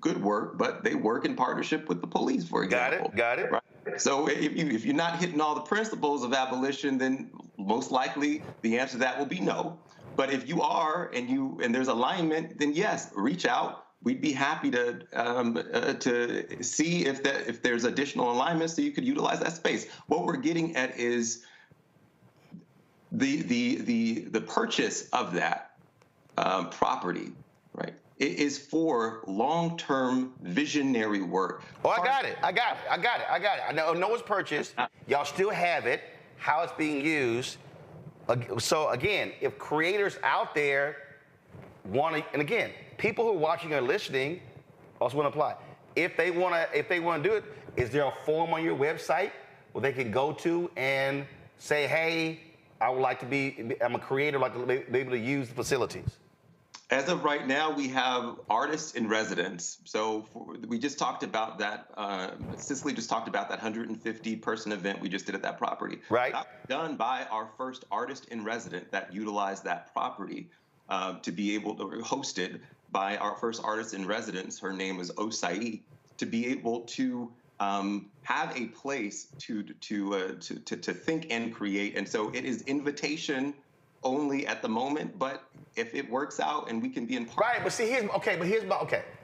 good work, but they work in partnership with the police, for example. Got it. Right? So if you're not hitting all the principles of abolition, then most likely the answer to that will be no. But if you are, and there's alignment, then yes, reach out. We'd be happy to see if there's additional alignment so you could utilize that space. What we're getting at is the purchase of that property, right? It is for long-term visionary work. Oh, I got it. I know it's purchased. Y'all still have it. How it's being used. So again, if creators out there want to, and again, people who are watching or listening also want to apply. If they want to do it, is there a form on your website where they can go to and say, hey, I would like to be, I'm a creator, I'd like to be able to use the facilities? As of right now, we have artists in residence. So we just talked about that. Cicely just talked about that 150-person event we just did at that property. Right. That was done by our first artist in resident that utilized that property to be able to hosted by our first artist in residence. Her name is Osai, to be able to have a place to think and create. And so it is invitation only at the moment, but if it works out and we can be in part. Right, but see,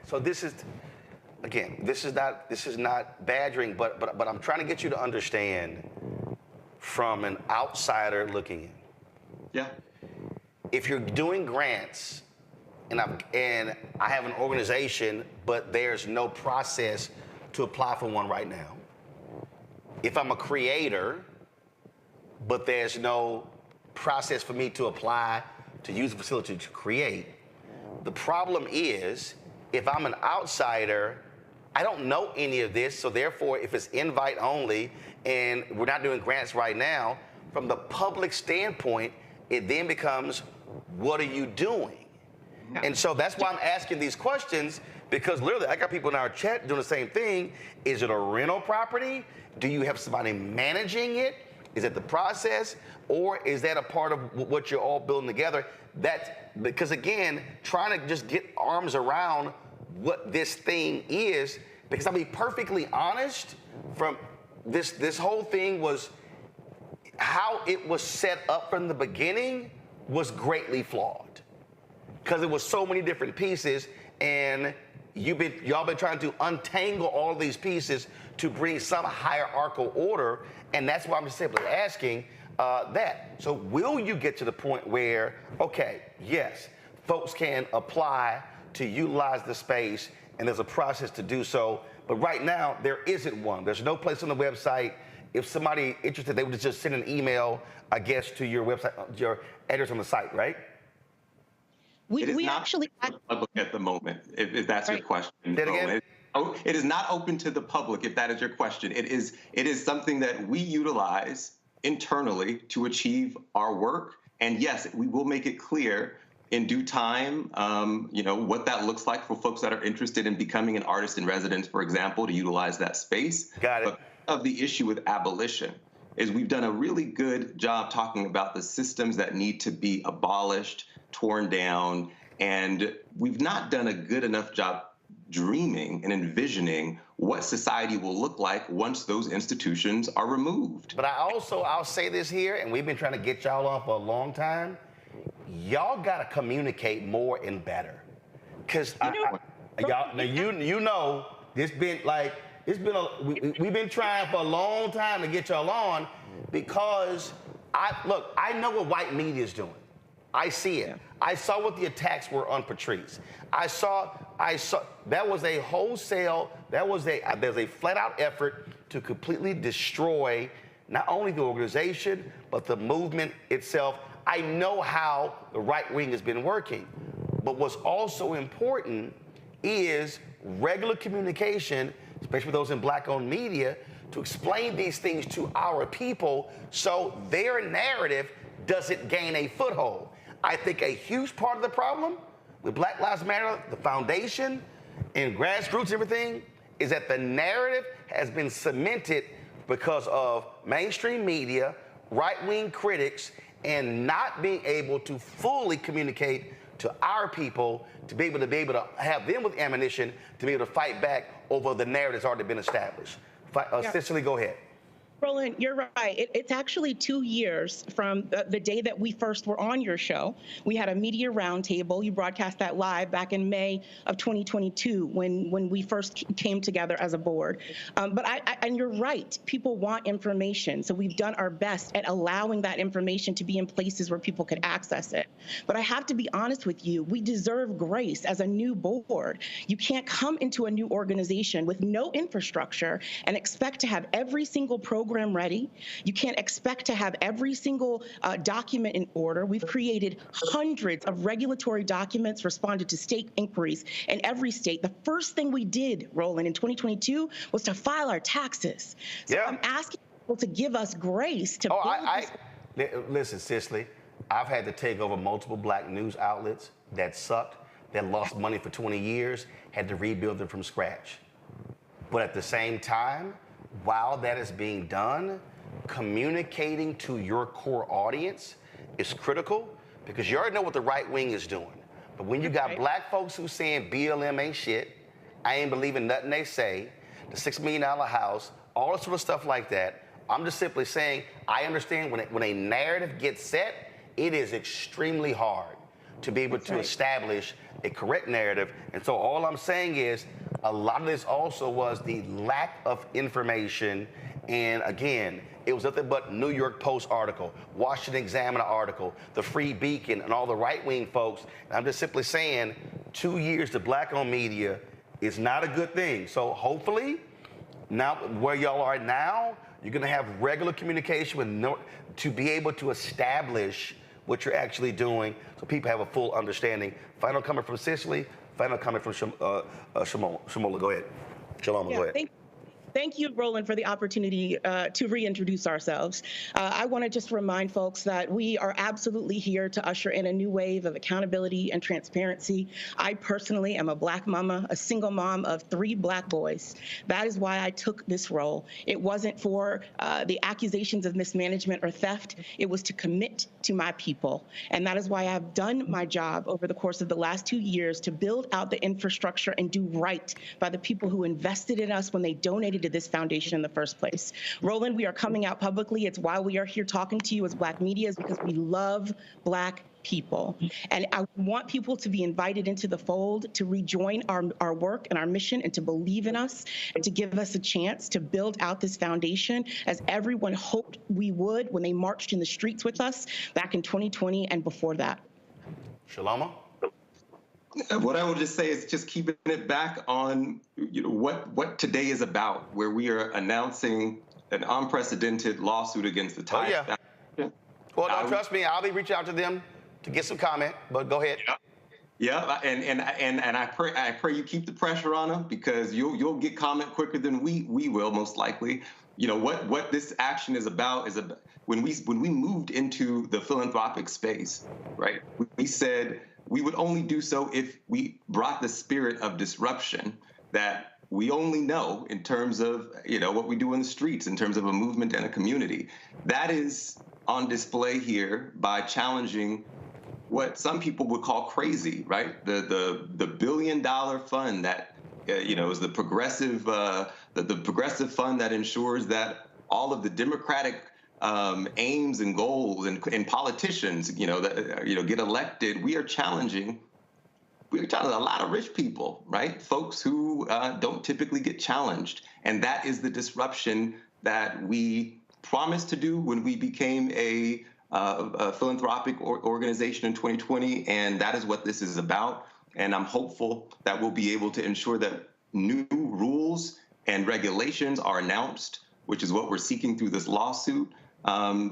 so this is, again, this is not badgering, but I'm trying to get you to understand from an outsider looking in. Yeah. If you're doing grants, and I have an organization, but there's no process to apply for one right now. If I'm a creator, but there's no process for me to apply to use the facility to create, the problem is, if I'm an outsider, I don't know any of this, so therefore, if it's invite only, and we're not doing grants right now, from the public standpoint, it then becomes, what are you doing? Yeah. And so that's why I'm asking these questions, because literally, I got people in our chat doing the same thing. Is it a rental property? Do you have somebody managing it? Is it the process? Or is that a part of what you're all building together? That's because, again, trying to just get arms around what this thing is, because I'll be perfectly honest, from this whole thing was, how it was set up from the beginning was greatly flawed, because it was so many different pieces, and y'all been trying to untangle all these pieces to bring some hierarchical order, and that's why I'm just simply asking that. So will you get to the point where, okay, yes, folks can apply to utilize the space, and there's a process to do so, but right now there isn't one. There's no place on the website. If somebody interested, they would just send an email, I guess, to your website, your address on the site, right? We actually public at the moment, if that's your question. Say it again? It is not open to the public, if that is your question. It is something that we utilize internally to achieve our work. And yes, we will make it clear in due time, what that looks like for folks that are interested in becoming an artist in residence, for example, to utilize that space. Got it. But of the issue with abolition is we've done a really good job talking about the systems that need to be abolished, torn down, and we've not done a good enough job dreaming and envisioning what society will look like once those institutions are removed. But I'll say this here, and we've been trying to get y'all on for a long time. Y'all got to communicate more and better. Because we've been trying for a long time to get y'all on, because I know what white media is doing. I see it. Yeah. I saw what the attacks were on Patrice. I saw that was a wholesale, there's a flat out effort to completely destroy not only the organization, but the movement itself. I know how the right wing has been working, but what's also important is regular communication, especially those in Black-owned media, to explain these things to our people so their narrative doesn't gain a foothold. I think a huge part of the problem with Black Lives Matter, the foundation and grassroots and everything, is that the narrative has been cemented because of mainstream media, right-wing critics, and not being able to fully communicate to our people to be able to have them with ammunition to be able to fight back over the narrative that's already been established. Cicely, go ahead. Roland, you're right. It's actually 2 years from the day that we first were on your show. We had a media roundtable. You broadcast that live back in May of 2022 when we first came together as a board. And you're right. People want information. So we've done our best at allowing that information to be in places where people could access it. But I have to be honest with you. We deserve grace as a new board. You can't come into a new organization with no infrastructure and expect to have every single program ready. You can't expect to have every single document in order. We've created hundreds of regulatory documents, responded to state inquiries in every state. The first thing we did, Roland, in 2022 was to file our taxes. So I'm asking people to give us grace to Listen, Cicely, I've had to take over multiple Black news outlets that sucked, that lost money for 20 years, had to rebuild them from scratch. But at the same time, while that is being done, communicating to your core audience is critical because you already know what the right wing is doing. But when you got Black folks who saying BLM ain't shit, I ain't believing nothing they say, the $6 million house, all that sort of stuff like that, I'm just simply saying I understand when a narrative gets set, it is extremely hard to be able to establish a correct narrative. And so all I'm saying is a lot of this also was the lack of information. And again, it was nothing but New York Post article, Washington Examiner article, the Free Beacon, and all the right-wing folks. And I'm just simply saying 2 years to Black-owned media is not a good thing. So hopefully, now where y'all are now, you're going to have regular communication to be able to establish what you're actually doing so people have a full understanding. Final comment from Cicely, final comment from Shamola. Go ahead. Shalom, go ahead. Thank you, Roland, for the opportunity to reintroduce ourselves. I want to just remind folks that we are absolutely here to usher in a new wave of accountability and transparency. I personally am a Black mama, a single mom of 3 Black boys. That is why I took this role. It wasn't for the accusations of mismanagement or theft. It was to commit to my people. And that is why I've done my job over the course of the last 2 years to build out the infrastructure and do right by the people who invested in us when they donated to this foundation in the first place. Roland, we are coming out publicly. It's why we are here talking to you as Black media, is because we love Black people. And I want people to be invited into the fold, to rejoin our work and our mission, and to believe in us, and to give us a chance to build out this foundation as everyone hoped we would when they marched in the streets with us back in 2020 and before that. Shaloma? What I would just say is just keeping it back on what today is about, where we are announcing an unprecedented lawsuit against the Tide. Oh, yeah. Well, no, trust me, I'll be reaching out to them to get some comment, but go ahead. Yeah, and I pray you keep the pressure on them, because you'll get comment quicker than we will, most likely. You know what this action is about when we moved into the philanthropic space, right? We said we would only do so if we brought the spirit of disruption that we only know in terms of what we do in the streets, in terms of a movement and a community. That is on display here by challenging what some people would call crazy, right? The $1 billion fund that is the progressive fund that ensures that all of the Democratic aims and goals and politicians, get elected. We are challenging a lot of rich people, right? Folks who don't typically get challenged. And that is the disruption that we promised to do when we became a philanthropic organization in 2020. And that is what this is about. And I'm hopeful that we'll be able to ensure that new rules and regulations are announced, which is what we're seeking through this lawsuit,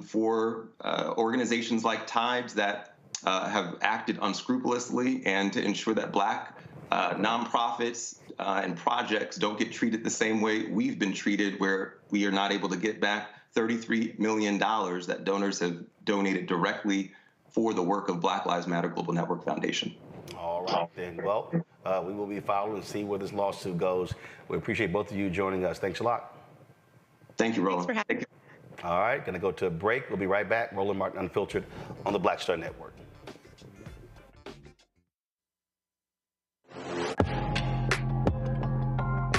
for organizations like Tides that have acted unscrupulously, and to ensure that Black nonprofits and projects don't get treated the same way we've been treated, where we are not able to get back $33 million that donors have donated directly for the work of Black Lives Matter Global Network Foundation. All right, then. Well, we will be following and see where this lawsuit goes. We appreciate both of you joining us. Thanks a lot. Thank you, Roland. Thanks for having me. All right, going to go to a break. We'll be right back. Roland Martin Unfiltered on the Black Star Network.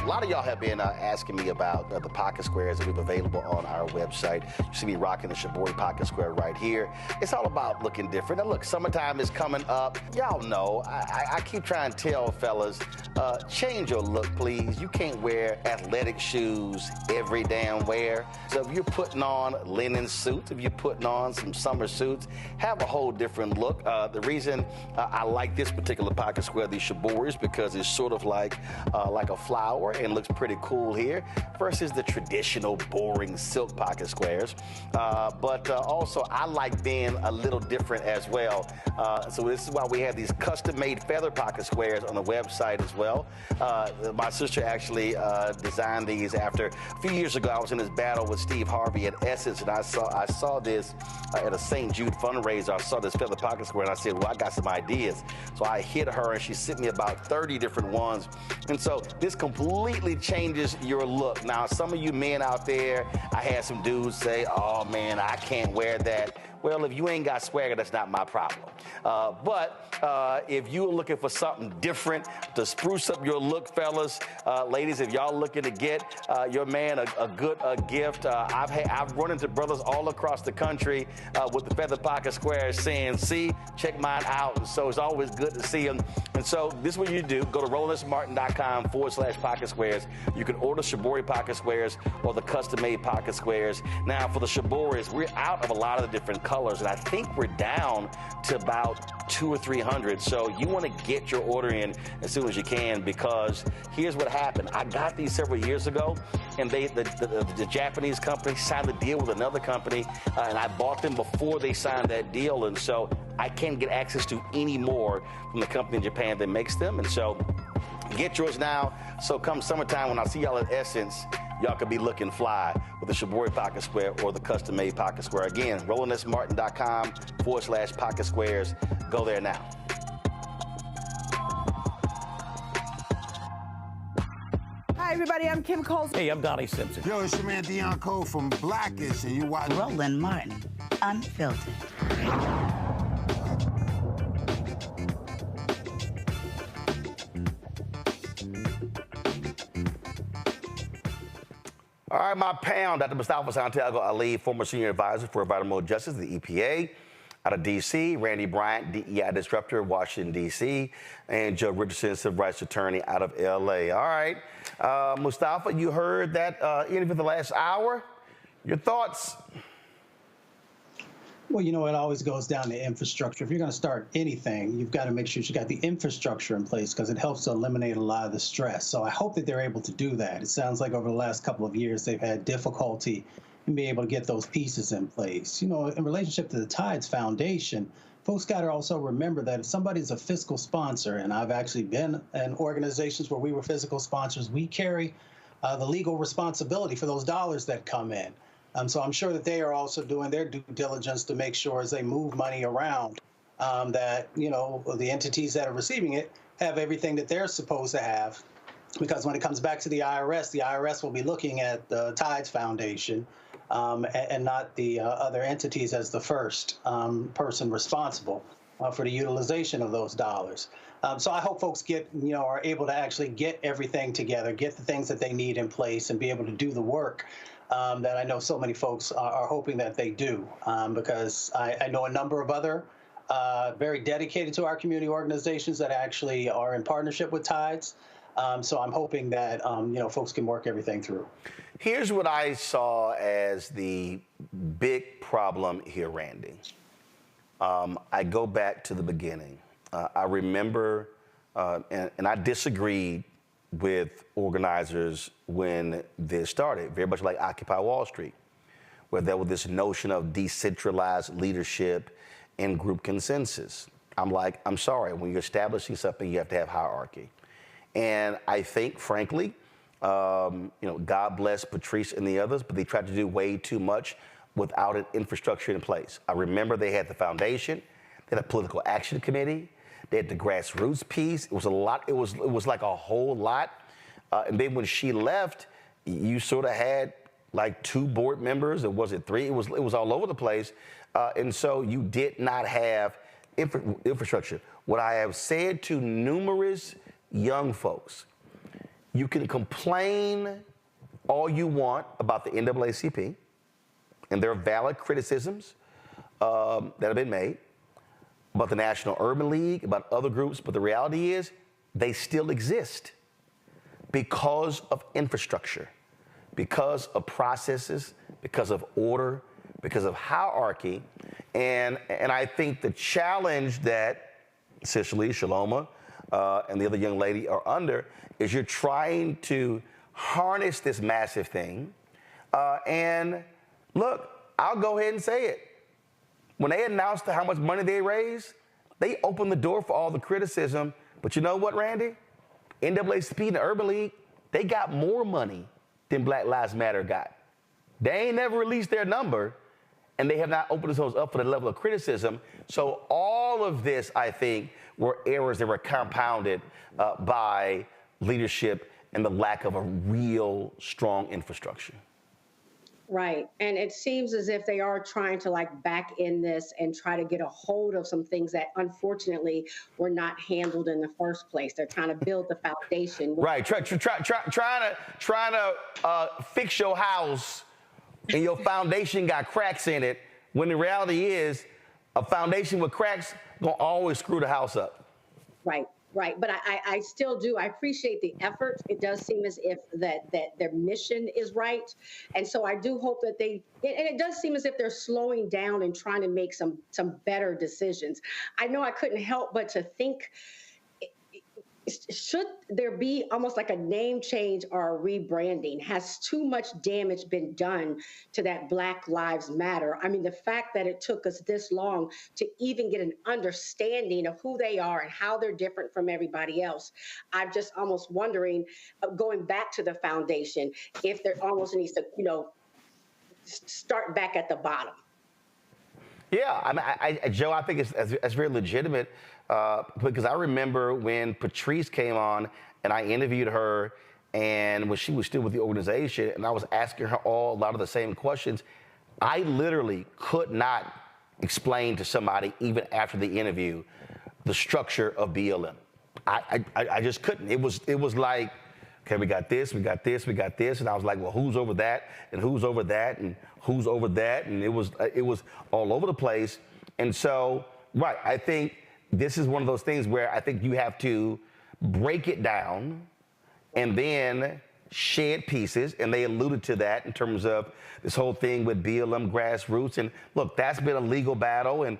A lot of y'all have been asking me about the pocket squares that we have available on our website. You see me rocking the Shibori pocket square right here. It's all about looking different. Now look, summertime is coming up. Y'all know, I keep trying to tell fellas, change your look, please. You can't wear athletic shoes every damn wear. So if you're putting on linen suits, if you're putting on some summer suits, have a whole different look. The reason I like this particular pocket square, the Shibori, is because it's sort of like a flower and looks pretty cool here versus the traditional boring silk pocket squares. But also I like being a little different as well. So this is why we have these custom-made feather pocket squares on the website as well. My sister actually designed these after a few years ago. I was in this battle with Steve Harvey at Essence, and I saw this at a St. Jude fundraiser. I saw this feather pocket square, and I said, well, I got some ideas. So I hit her, and she sent me about 30 different ones. And so this completely changes your look. Now, some of you men out there, I had some dudes say, oh man, I can't wear that. Well, if you ain't got swagger, that's not my problem. But if you're looking for something different to spruce up your look, fellas, ladies, if y'all looking to get your man a good gift, I've run into brothers all across the country with the feather pocket squares saying, see, check mine out. And so it's always good to see them. And so this is what you do. Go to RolandSMartin.com/pocket squares. You can order Shibori pocket squares or the custom-made pocket squares. Now, for the Shiboris, we're out of a lot of the different colors, and I think we're down to about 200 or 300. So you want to get your order in as soon as you can, because here's what happened. I got these several years ago, and the Japanese company signed a deal with another company, and I bought them before they signed that deal, and so I can't get access to any more from the company in Japan that makes them. And so get yours now. So come summertime, when I see y'all at Essence, y'all could be looking fly with the Shibori pocket square or the custom-made pocket square. Again, RolandSMartin.com/pocket squares. Go there now. Hi, everybody. I'm Kim Coles. Hey, I'm Donnie Simpson. Yo, it's your man Dion Cole from Blackish, and you watch Roland Martin Unfiltered. All right, my pound, Dr. Mustafa Santiago Ali, former senior advisor for environmental justice, the EPA, out of D.C., Randy Bryant, DEI disruptor, Washington, D.C., and Joe Richardson, civil rights attorney out of L.A. All right, Mustafa, you heard that interview the last hour. Your thoughts? Well, you know, it always goes down to infrastructure. If you're going to start anything, you've got to make sure you got the infrastructure in place, because it helps to eliminate a lot of the stress. So I hope that they're able to do that. It sounds like over the last couple of years, they've had difficulty in being able to get those pieces in place. You know, in relationship to the Tides Foundation, folks got to also remember that if somebody's a fiscal sponsor, and I've actually been in organizations where we were fiscal sponsors, we carry the legal responsibility for those dollars that come in. So I'm sure that they are also doing their due diligence to make sure as they move money around that, you know, the entities that are receiving it have everything that they're supposed to have. Because when it comes back to the IRS will be looking at the Tides Foundation and not the other entities as the first person responsible for the utilization of those dollars. So I hope folks are able to actually get everything together, get the things that they need in place, and be able to do the work that I know so many folks are hoping that they do, because I know a number of other very dedicated to our community organizations that actually are in partnership with Tides. So I'm hoping that folks can work everything through. Here's what I saw as the big problem here, Randy. I go back to the beginning. I remember, and I disagreed with organizers when this started, very much like Occupy Wall Street, where there was this notion of decentralized leadership and group consensus. I'm like, I'm sorry, when you're establishing something, you have to have hierarchy. And I think, frankly, God bless Patrice and the others, but they tried to do way too much without an infrastructure in place. I remember they had the foundation, they had a political action committee, they had the grassroots piece. It was a lot. It was like a whole lot. And then when she left, you sort of had like 2 board members, or was it 3? It was all over the place. And so you did not have infrastructure. What I have said to numerous young folks, you can complain all you want about the NAACP, and there are valid criticisms that have been made about the National Urban League, about other groups, but the reality is they still exist because of infrastructure, because of processes, because of order, because of hierarchy. And I think the challenge that Cicely, Shaloma, and the other young lady are under is you're trying to harness this massive thing. And look, I'll go ahead and say it. When they announced how much money they raised, they opened the door for all the criticism. But you know what, Randy? NAACP and the Urban League, they got more money than Black Lives Matter got. They ain't never released their number, and they have not opened themselves up for the level of criticism. So all of this, I think, were errors that were compounded by leadership and the lack of a real strong infrastructure. Right. And it seems as if they are trying to back in this and try to get a hold of some things that unfortunately were not handled in the first place. They're trying to build the foundation. Right. Trying to fix your house and your foundation got cracks in it, when the reality is a foundation with cracks gonna always screw the house up. Right. Right. But I still do. I appreciate the effort. It does seem as if that their mission is right. And so I do hope that and it does seem as if they're slowing down and trying to make some better decisions. I know I couldn't help but to think, should there be almost like a name change or a rebranding? Has too much damage been done to that Black Lives Matter? I mean, the fact that it took us this long to even get an understanding of who they are and how they're different from everybody else, I'm just almost wondering, going back to the foundation, if there almost needs to, start back at the bottom. Yeah, I mean, Joe, I think it's very legitimate because I remember when Patrice came on and I interviewed her, and when she was still with the organization, and I was asking her a lot of the same questions, I literally could not explain to somebody, even after the interview, the structure of BLM. I just couldn't. It was like, okay, we got this, we got this, we got this, and I was like, well, who's over that, and who's over that, and who's over that, and it was all over the place. And so, right, I think this is one of those things where I think you have to break it down and then shed pieces, and they alluded to that in terms of this whole thing with BLM grassroots. And look, that's been a legal battle, and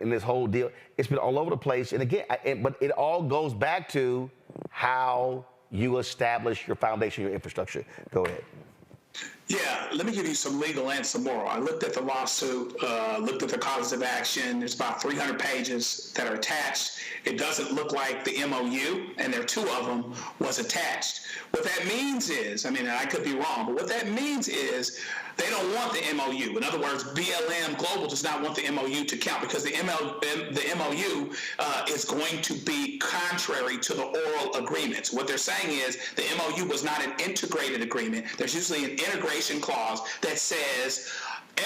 in this whole deal, it's been all over the place. And again, but it all goes back to how you establish your foundation, your infrastructure. Go ahead. Yeah, let me give you some legal and some moral. I looked at the lawsuit, looked at the causes of action. There's about 300 pages that are attached. It doesn't look like the MOU, and there are 2 of them, was attached. What that means is, I mean, I could be wrong, but what that means is they don't want the MOU. In other words, BLM Global does not want the MOU to count because the MOU is going to be contrary to the oral agreements. What they're saying is the MOU was not an integrated agreement. There's usually an integration clause that says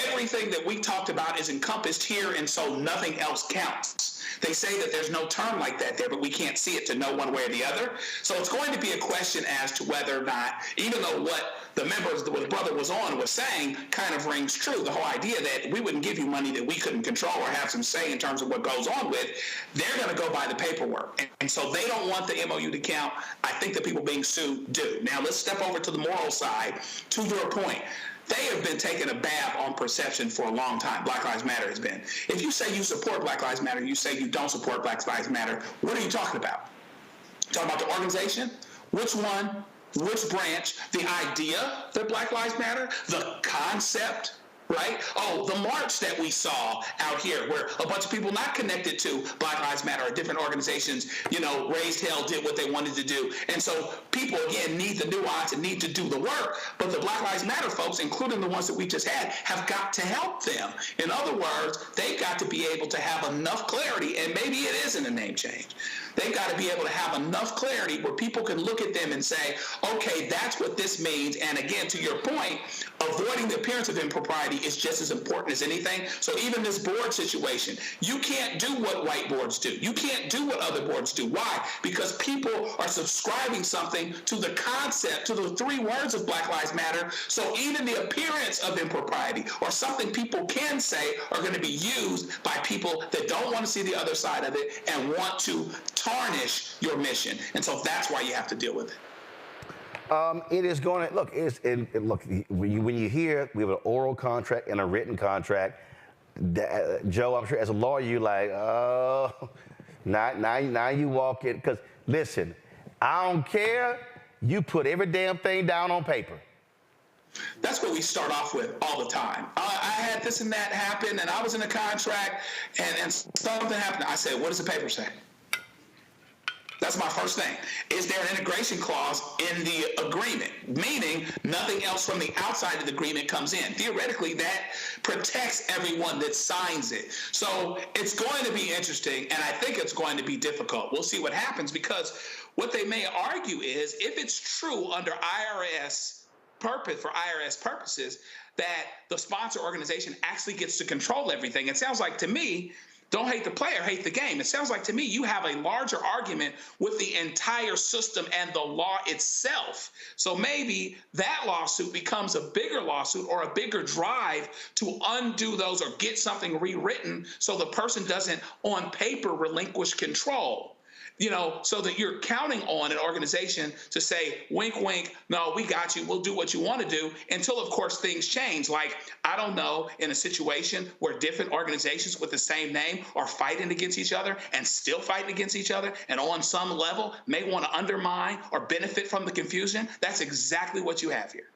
everything that we talked about is encompassed here, and so nothing else counts. They say that there's no term like that there, but we can't see it to know one way or the other. So it's going to be a question as to whether or not, even though what the members, what the brother was on was saying kind of rings true, the whole idea that we wouldn't give you money that we couldn't control or have some say in terms of what goes on with, they're going to go by the paperwork. And so they don't want the MOU to count. I think the people being sued do. Now let's step over to the moral side. To your point, they have been taking a bath on perception for a long time. Black Lives Matter has been. If you say you support Black Lives Matter, you say you don't support Black Lives Matter, what are you talking about? Talking about the organization? Which one? Which branch? The idea that Black Lives Matter? The concept right? Oh, the march that we saw out here where a bunch of people not connected to Black Lives Matter or different organizations, raised hell, did what they wanted to do. And so people, again, need the nuance and need to do the work. But the Black Lives Matter folks, including the ones that we just had, have got to help them. In other words, they've got to be able to have enough clarity, and maybe it isn't a name change. They've got to be able to have enough clarity where people can look at them and say, okay, that's what this means. And again, to your point, avoiding the appearance of impropriety is just as important as anything. So even this board situation, you can't do what white boards do. You can't do what other boards do. Why? Because people are subscribing something to the concept, to the 3 words of Black Lives Matter. So even the appearance of impropriety or something people can say are going to be used by people that don't want to see the other side of it and want to tarnish your mission. And so that's why you have to deal with it. It is going to look. When you hear we have an oral contract and a written contract, Joe, I'm sure as a lawyer you're like, oh, now you walk it. Because listen, I don't care. You put every damn thing down on paper. That's what we start off with all the time. I had this and that happen, and I was in a contract, and something happened. I said, what does the paper say? That's my first thing. Is there an integration clause in the agreement? Meaning nothing else from the outside of the agreement comes in. Theoretically, that protects everyone that signs it. So it's going to be interesting, and I think it's going to be difficult. We'll see what happens, because what they may argue is if it's true under IRS purposes that the sponsor organization actually gets to control everything, it sounds like to me, don't hate the player, hate the game. It sounds like to me you have a larger argument with the entire system and the law itself. So maybe that lawsuit becomes a bigger lawsuit or a bigger drive to undo those or get something rewritten so the person doesn't on paper relinquish control. So that you're counting on an organization to say, wink, wink, no, we got you, we'll do what you want to do, until, of course, things change. Like, I don't know, in a situation where different organizations with the same name are fighting against each other and still fighting against each other, and on some level may want to undermine or benefit from the confusion, that's exactly what you have here.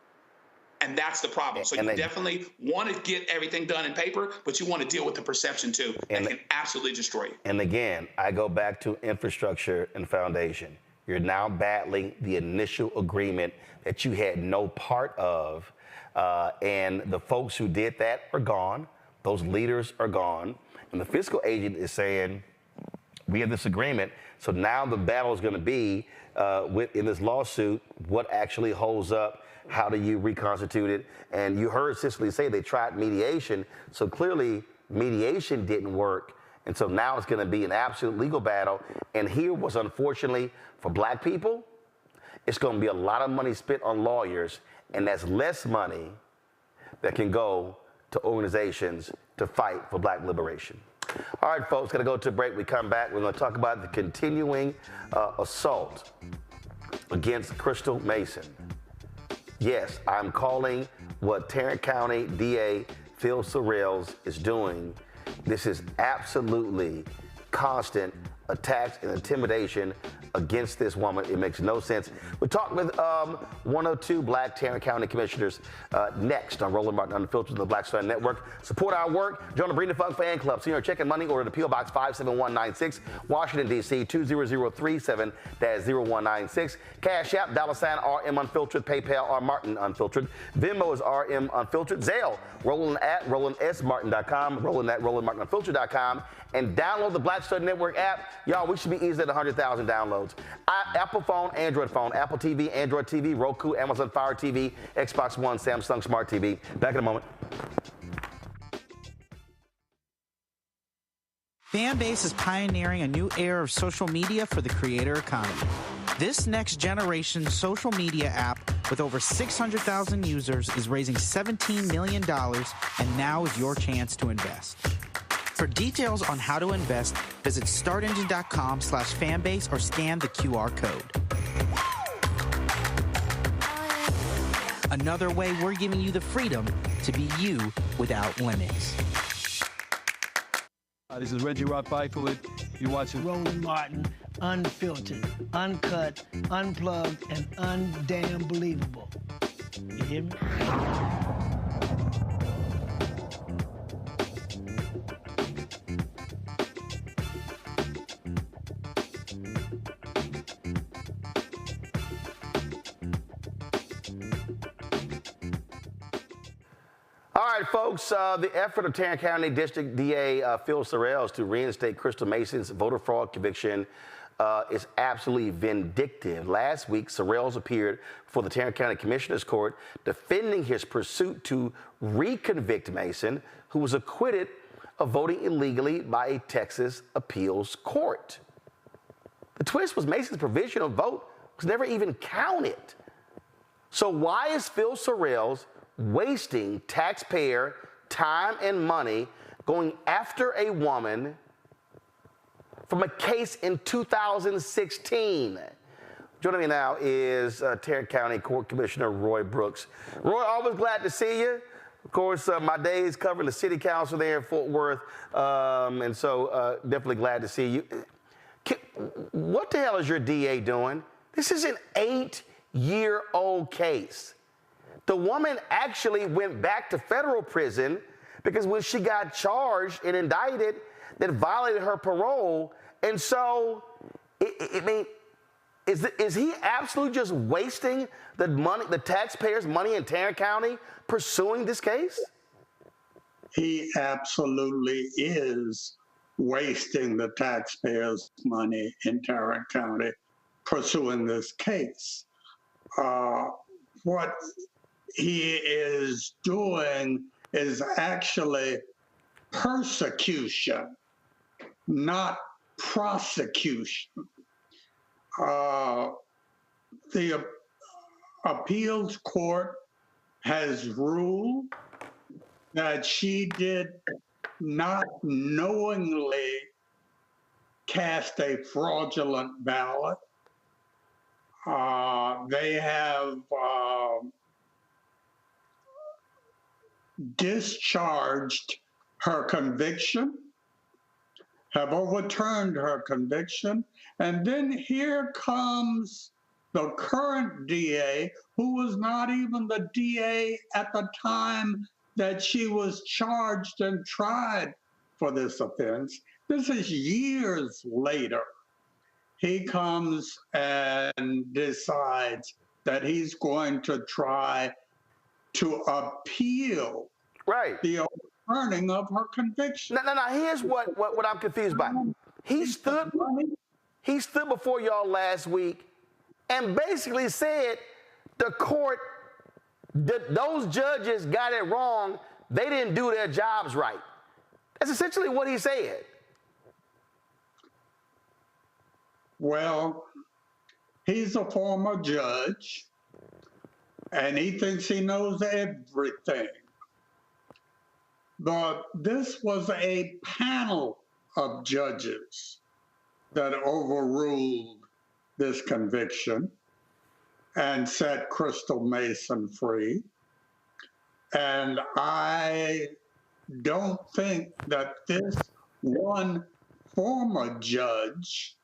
And that's the problem. So you definitely want to get everything done in paper, but you want to deal with the perception too that can absolutely destroy you. And again, I go back to infrastructure and foundation. You're now battling the initial agreement that you had no part of. And the folks who did that are gone. Those leaders are gone. And the fiscal agent is saying, we have this agreement. So now the battle is going to be in this lawsuit, what actually holds up. How do you reconstitute it? And you heard Cicely say they tried mediation. So clearly mediation didn't work. And so now it's going to be an absolute legal battle. And here was, unfortunately, for black people, it's going to be a lot of money spent on lawyers. And that's less money that can go to organizations to fight for black liberation. All right, folks, going to go to a break. We come back. We're going to talk about the continuing assault against Crystal Mason. Yes, I'm calling what Tarrant County DA Phil Sorrells is doing. This is absolutely constant attacks and intimidation against this woman. It makes no sense. We'll talk with 102 Black Tarrant County Commissioners next on Roland Martin Unfiltered, the Black Star Network. Support our work. Join the Breeden Funk Fan Club. Senior check and money order to P.O. Box 57196, Washington, D.C. 20037-0196. Cash App, $RM Unfiltered. PayPal, R Martin Unfiltered. Venmo is RM Unfiltered. Zelle, Roland at RolandSMartin.com, Roland at RolandMartinUnfiltered.com. And download the Black Star Network app. Y'all, we should be easily at 100,000 downloads. Apple phone, Android phone, Apple TV, Android TV, Roku, Amazon Fire TV, Xbox One, Samsung Smart TV. Back in a moment. Fanbase is pioneering a new era of social media for the creator economy. This next generation social media app with over 600,000 users is raising $17 million, and now is your chance to invest. For details on how to invest, visit startengine.com/fanbase or scan the QR code. Another way we're giving you the freedom to be you without limits. This is Reggie Rock Byfield. You're watching Roland Martin, unfiltered, uncut, unplugged, and undamn believable. You hear me? All right, folks, the effort of Tarrant County District DA Phil Sorrells to reinstate Crystal Mason's voter fraud conviction is absolutely vindictive. Last week, Sorrells appeared before the Tarrant County Commissioner's Court defending his pursuit to re-convict Mason, who was acquitted of voting illegally by a Texas appeals court. The twist was Mason's provisional vote was never even counted. So why is Phil Sorrells wasting taxpayer time and money going after a woman from a case in 2016? Joining me now is Tarrant County Court Commissioner Roy Brooks. Roy, always glad to see you. Of course, my days covering the city council there in Fort Worth, and so definitely glad to see you. What the hell is your DA doing? This is an 8-year-old case. The woman actually went back to federal prison because when she got charged and indicted, that violated her parole. And so, I mean, is he absolutely just wasting the money, the taxpayers' money in Tarrant County pursuing this case? He absolutely is wasting the taxpayers' money in Tarrant County pursuing this case. What he is doing is actually persecution, not prosecution. The appeals court has ruled that she did not knowingly cast a fraudulent ballot. They have discharged her conviction, have overturned her conviction, and then here comes the current DA, who was not even the DA at the time that she was charged and tried for this offense. This is years later. He comes and decides that he's going to try to appeal the overturning of her conviction. Now, here's what I'm confused by. He stood before y'all last week and basically said the court, those judges got it wrong. They didn't do their jobs right. That's essentially what he said. Well, he's a former judge, and he thinks he knows everything. But this was a panel of judges that overruled this conviction and set Crystal Mason free. And I don't think that this one former judge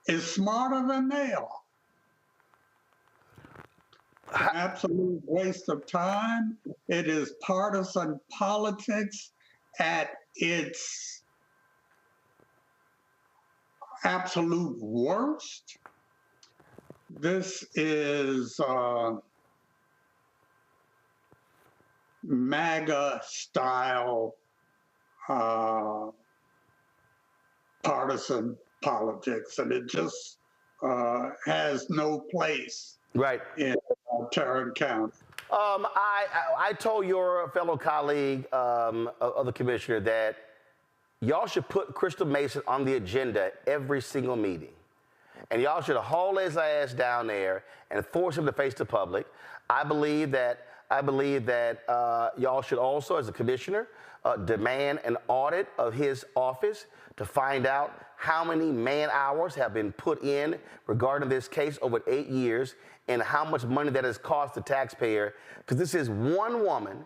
is smarter than they are. An absolute waste of time. It is partisan politics at its absolute worst. This is MAGA-style partisan politics, and it just has no place in Tarrant County. I told your fellow colleague, other commissioner, that y'all should put Crystal Mason on the agenda every single meeting. And y'all should haul his ass down there and force him to face the public. I believe that y'all should also, as a commissioner, demand an audit of his office to find out how many man-hours have been put in regarding this case over 8 years and how much money that has cost the taxpayer. Because this is one woman,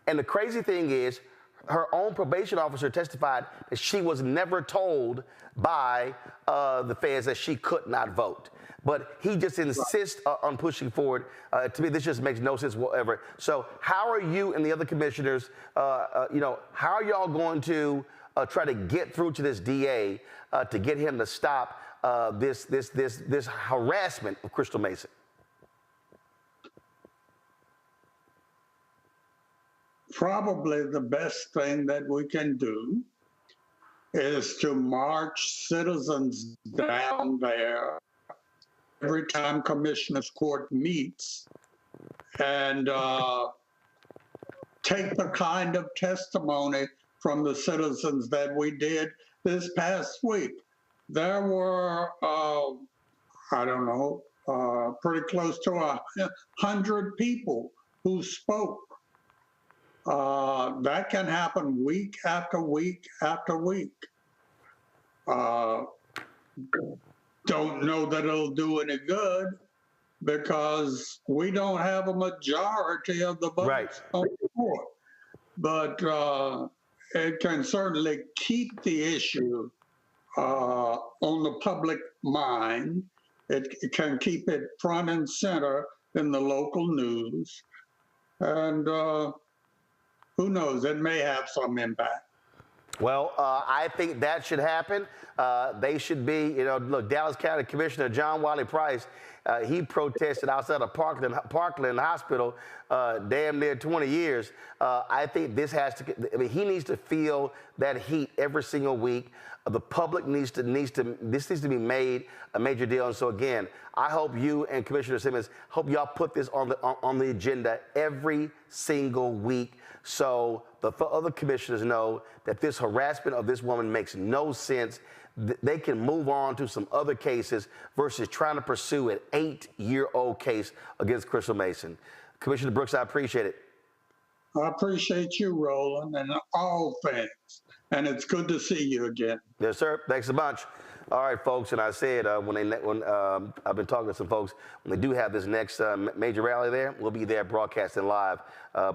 and the crazy thing is, her own probation officer testified that she was never told by the feds that she could not vote. But he just insists on pushing forward. To me, this just makes no sense whatsoever. So how are you and the other commissioners, how are y'all going to try to get through to this DA to get him to stop this harassment of Crystal Mason? probably the best thing that we can do is to march citizens down there every time Commissioners Court meets and take the kind of testimony from the citizens that we did this past week. There were, I don't know, pretty close to 100 people who spoke. That can happen week after week after week. Don't know that it'll do any good because we don't have a majority of the votes on the court. But it can certainly keep the issue on the public mind. It can keep it front and center in the local news. And who knows, it may have some impact. Well, I think that should happen. They should be, look, Dallas County Commissioner John Wiley Price, he protested outside of Parkland Hospital damn near 20 years. I think this has to, he needs to feel that heat every single week. The public this needs to be made a major deal. And so again, I hope you and Commissioner Simmons, hope y'all put this on the agenda every single week so the other commissioners know that this harassment of this woman makes no sense. They can move on to some other cases versus trying to pursue an 8-year-old case against Crystal Mason. Commissioner Brooks, I appreciate it. I appreciate you, Roland, and all things. And it's good to see you again. Yes, sir. Thanks a bunch. All right, folks. And I said when I've been talking to some folks, when they do have this next major rally there, we'll be there broadcasting live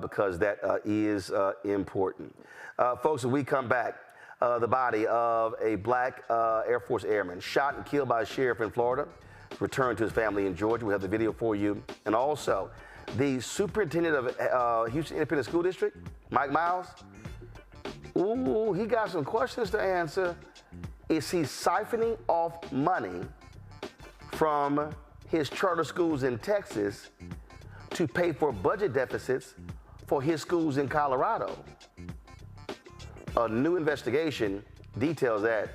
because that is important. Folks, when we come back, the body of a black Air Force airman shot and killed by a sheriff in Florida returned to his family in Georgia. We have the video for you. And also, the superintendent of Houston Independent School District, Mike Miles, ooh, he got some questions to answer. Is he siphoning off money from his charter schools in Texas to pay for budget deficits for his schools in Colorado? A new investigation details that,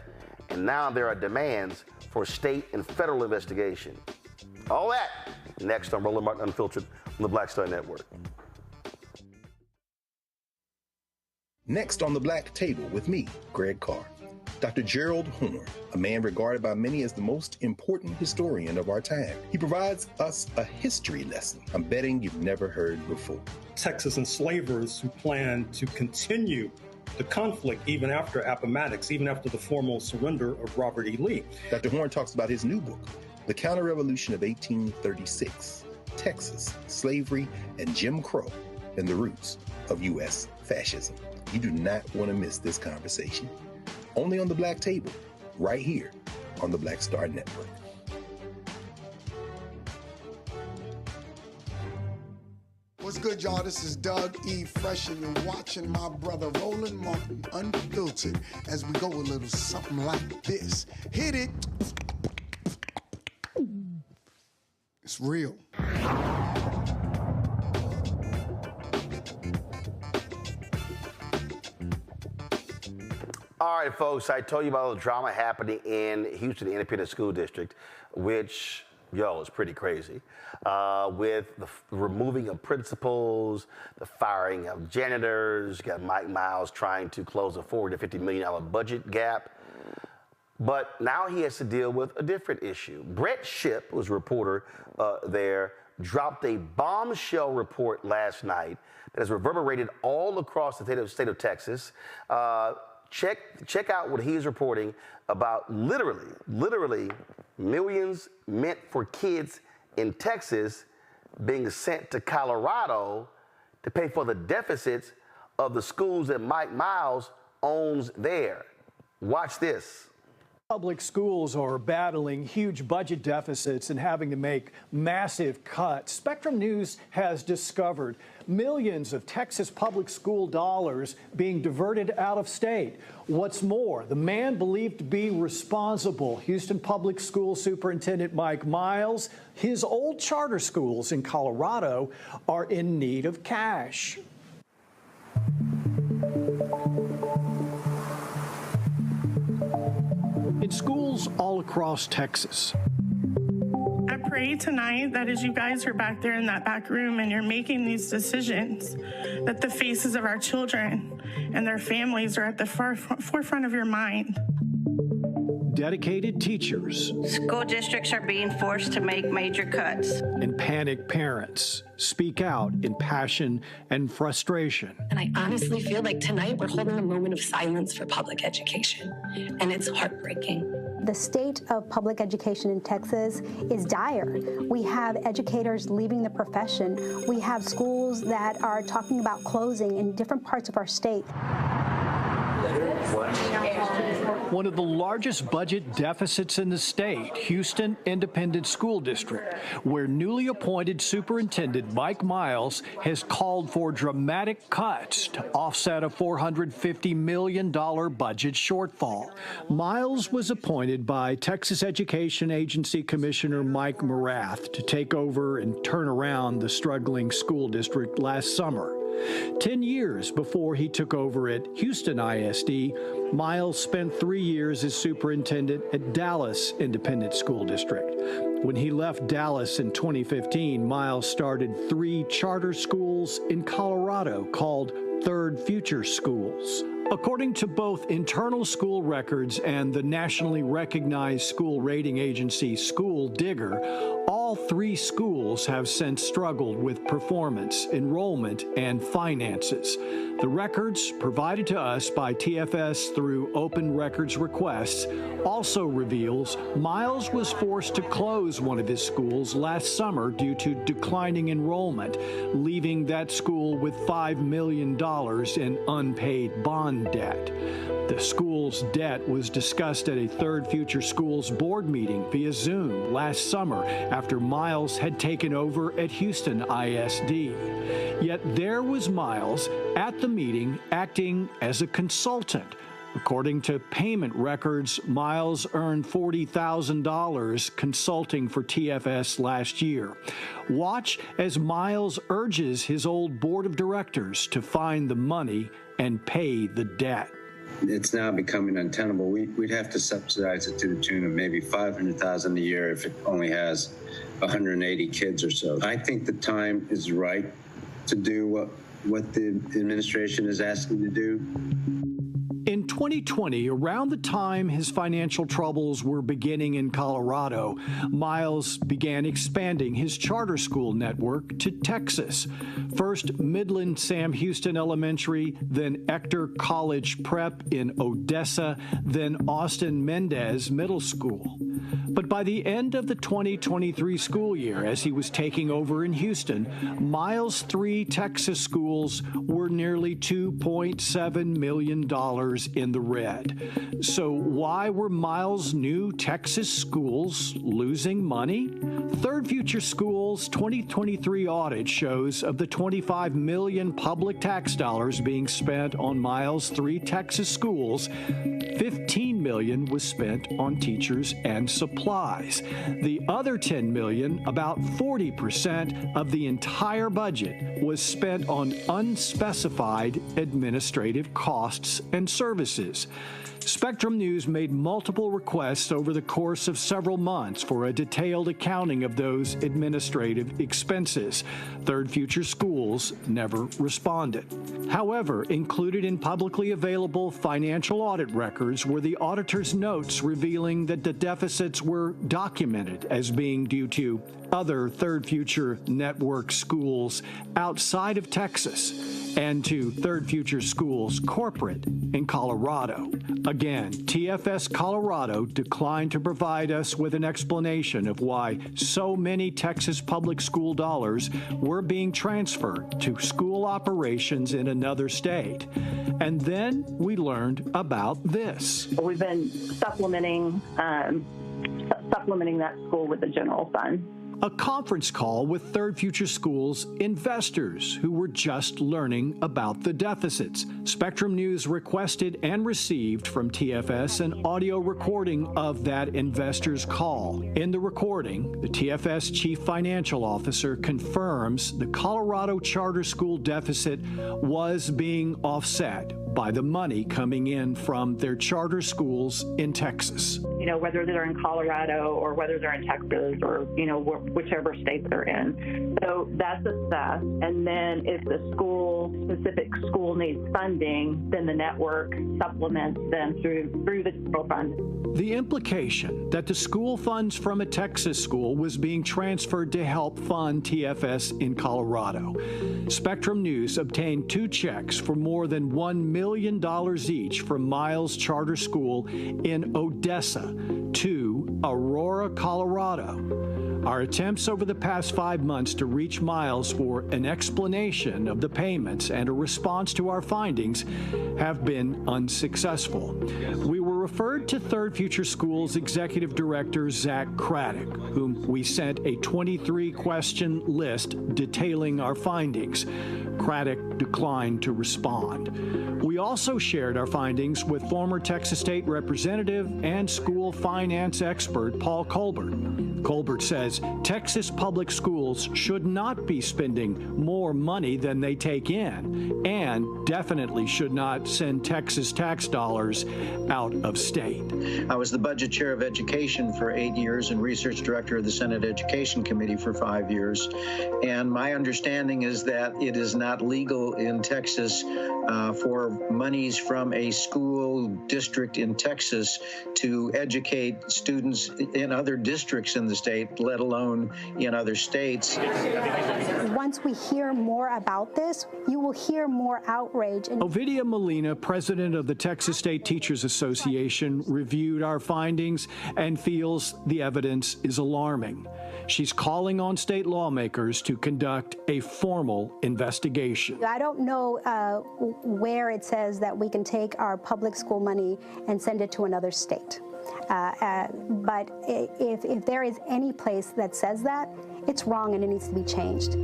and now there are demands for state and federal investigation. All that next on Roland Martin Unfiltered on the Black Star Network. Next on the Black Table with me, Greg Carr. Dr. Gerald Horne, a man regarded by many as the most important historian of our time. He provides us a history lesson I'm betting you've never heard before. Texas enslavers who planned to continue the conflict even after Appomattox, even after the formal surrender of Robert E. Lee. Dr. Horne talks about his new book, The Counter-Revolution of 1836, Texas, Slavery, and Jim Crow, and the Roots of U.S. Fascism. You do not want to miss this conversation. Only on the Black Table, right here on the Black Star Network. What's good, y'all? This is Doug E. Fresh, and you're watching my brother Roland Martin Unfiltered as we go a little something like this. Hit it. It's real. All right, folks, I told you about the drama happening in Houston Independent School District, which, is pretty crazy. With the removing of principals, the firing of janitors, got Mike Miles trying to close a $450 million budget gap. But now he has to deal with a different issue. Brett Shipp, was a reporter there, dropped a bombshell report last night that has reverberated all across the state of Texas. Check out what he's reporting about literally millions meant for kids in Texas being sent to Colorado to pay for the deficits of the schools that Mike Miles owns there. Watch this. Public schools are battling huge budget deficits and having to make massive cuts. Spectrum News has discovered millions of Texas public school dollars being diverted out of state. What's more, the man believed to be responsible, Houston Public School Superintendent Mike Miles, his old charter schools in Colorado are in need of cash. In schools all across Texas, I pray tonight that as you guys are back there in that back room and you're making these decisions, that the faces of our children and their families are at the forefront of your mind. dedicated teachers, school districts are being forced to make major cuts, and panicked parents speak out in passion and frustration. And I honestly feel like tonight we're holding a moment of silence for public education, and it's heartbreaking. The state of public education in Texas is dire. We have educators leaving the profession. We have schools that are talking about closing in different parts of our state. One of the largest budget deficits in the state, Houston Independent School District, where newly appointed Superintendent Mike Miles has called for dramatic cuts to offset a $450 million budget shortfall. Miles was appointed by Texas Education Agency Commissioner Mike Morath to take over and turn around the struggling school district last summer. 10 years before he took over at Houston ISD, Miles spent 3 years as superintendent at Dallas Independent School District. When he left Dallas in 2015, Miles started 3 charter schools in Colorado called Third Future Schools. According to both internal school records and the nationally recognized school rating agency School Digger, all 3 schools have since struggled with performance, enrollment, and finances. The records provided to us by TFS through open records requests also reveals Miles was forced to close one of his schools last summer due to declining enrollment, leaving that school with $5 million in unpaid bond debt. The school's debt was discussed at a Third Future Schools board meeting via Zoom last summer after Miles had taken over at Houston ISD. Yet there was Miles at the meeting acting as a consultant. According to payment records, Miles earned $40,000 consulting for TFS last year. Watch as Miles urges his old board of directors to find the money and pay the debt. It's now becoming untenable. We'd have to subsidize it to the tune of maybe $500,000 a year if it only has 180 kids or so. I think the time is right to do what the administration is asking to do. In 2020, around the time his financial troubles were beginning in Colorado, Miles began expanding his charter school network to Texas. First Midland Sam Houston Elementary, then Ector College Prep in Odessa, then Austin Mendez Middle School. But by the end of the 2023 school year, as he was taking over in Houston, Miles' 3 Texas schools were nearly $2.7 million in the red. So why were Miles' new Texas schools losing money? Third Future Schools' 2023 audit shows of the $25 million public tax dollars being spent on Miles' 3 Texas schools, $15 million was spent on teachers and supplies. The other $10 million, about 40% of the entire budget, was spent on unspecified administrative costs and services. Spectrum News made multiple requests over the course of several months for a detailed accounting of those administrative expenses. Third Future Schools never responded. However, included in publicly available financial audit records were the auditor's notes revealing that the deficits were documented as being due to other Third Future network schools outside of Texas and to Third Future Schools corporate in Colorado. Again, TFS Colorado declined to provide us with an explanation of why so many Texas public school dollars were being transferred to school operations in another state. And then we learned about this. We've been supplementing that school with the general fund. A conference call with Third Future Schools investors who were just learning about the deficits. Spectrum News requested and received from TFS an audio recording of that investors' call. In the recording, the TFS Chief Financial Officer confirms the Colorado charter school deficit was being offset by the money coming in from their charter schools in Texas. You know, whether they're in Colorado or whether they're in Texas or, you know, whichever state they're in. So that's assessed. And then if the specific school needs funding, then the network supplements them through the general fund. The implication that the school funds from a Texas school was being transferred to help fund TFS in Colorado. Spectrum News obtained 2 checks for more than $1 million each from Miles Charter School in Odessa to Aurora, Colorado. Our attempts over the past 5 months to reach Miles for an explanation of the payments and a response to our findings have been unsuccessful. We were referred to Third Future Schools Executive Director Zach Craddock, whom we sent a 23-question list detailing our findings. Craddock declined to respond. We also shared our findings with former Texas State Representative and school finance expert Paul Colbert. Colbert says Texas public schools should not be spending more money than they take in, and definitely should not send Texas tax dollars out of state. I was the budget chair of education for 8 years and research director of the Senate Education Committee for 5 years. And my understanding is that it is not legal in Texas for monies from a school district in Texas to educate students in other districts in the state, let alone in other states. Once we hear more about this, you will hear more outrage. Ovidia Molina, president of the Texas State Teachers Association, reviewed our findings and feels the evidence is alarming. She's calling on state lawmakers to conduct a formal investigation. I don't know where it says that we can take our public school money and send it to another state. But if there is any place that says that, it's wrong and it needs to be changed.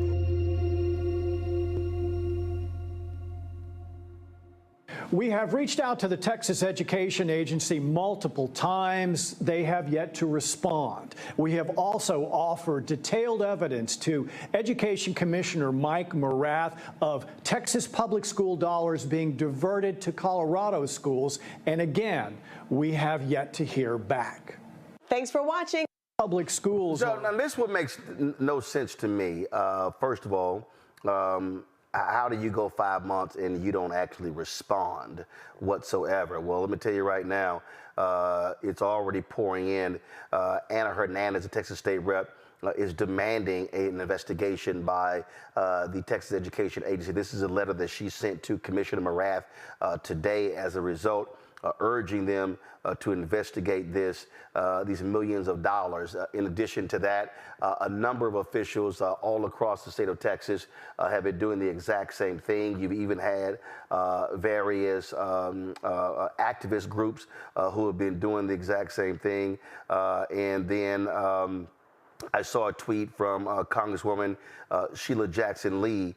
We have reached out to the Texas Education Agency multiple times. They have yet to respond. We have also offered detailed evidence to Education Commissioner Mike Morath of Texas public school dollars being diverted to Colorado schools. And again, we have yet to hear back. Thanks for watching. Public schools. So now this one makes no sense to me. First of all, how do you go 5 months and you don't actually respond whatsoever? Well, let me tell you right now, it's already pouring in. Anna Hernandez, the Texas State Rep, is demanding an investigation by the Texas Education Agency. This is a letter that she sent to Commissioner Morath today as a result, urging them to investigate these millions of dollars. In addition to that, a number of officials all across the state of Texas have been doing the exact same thing. You've even had various activist groups who have been doing the exact same thing. And then I saw a tweet from Congresswoman Sheila Jackson Lee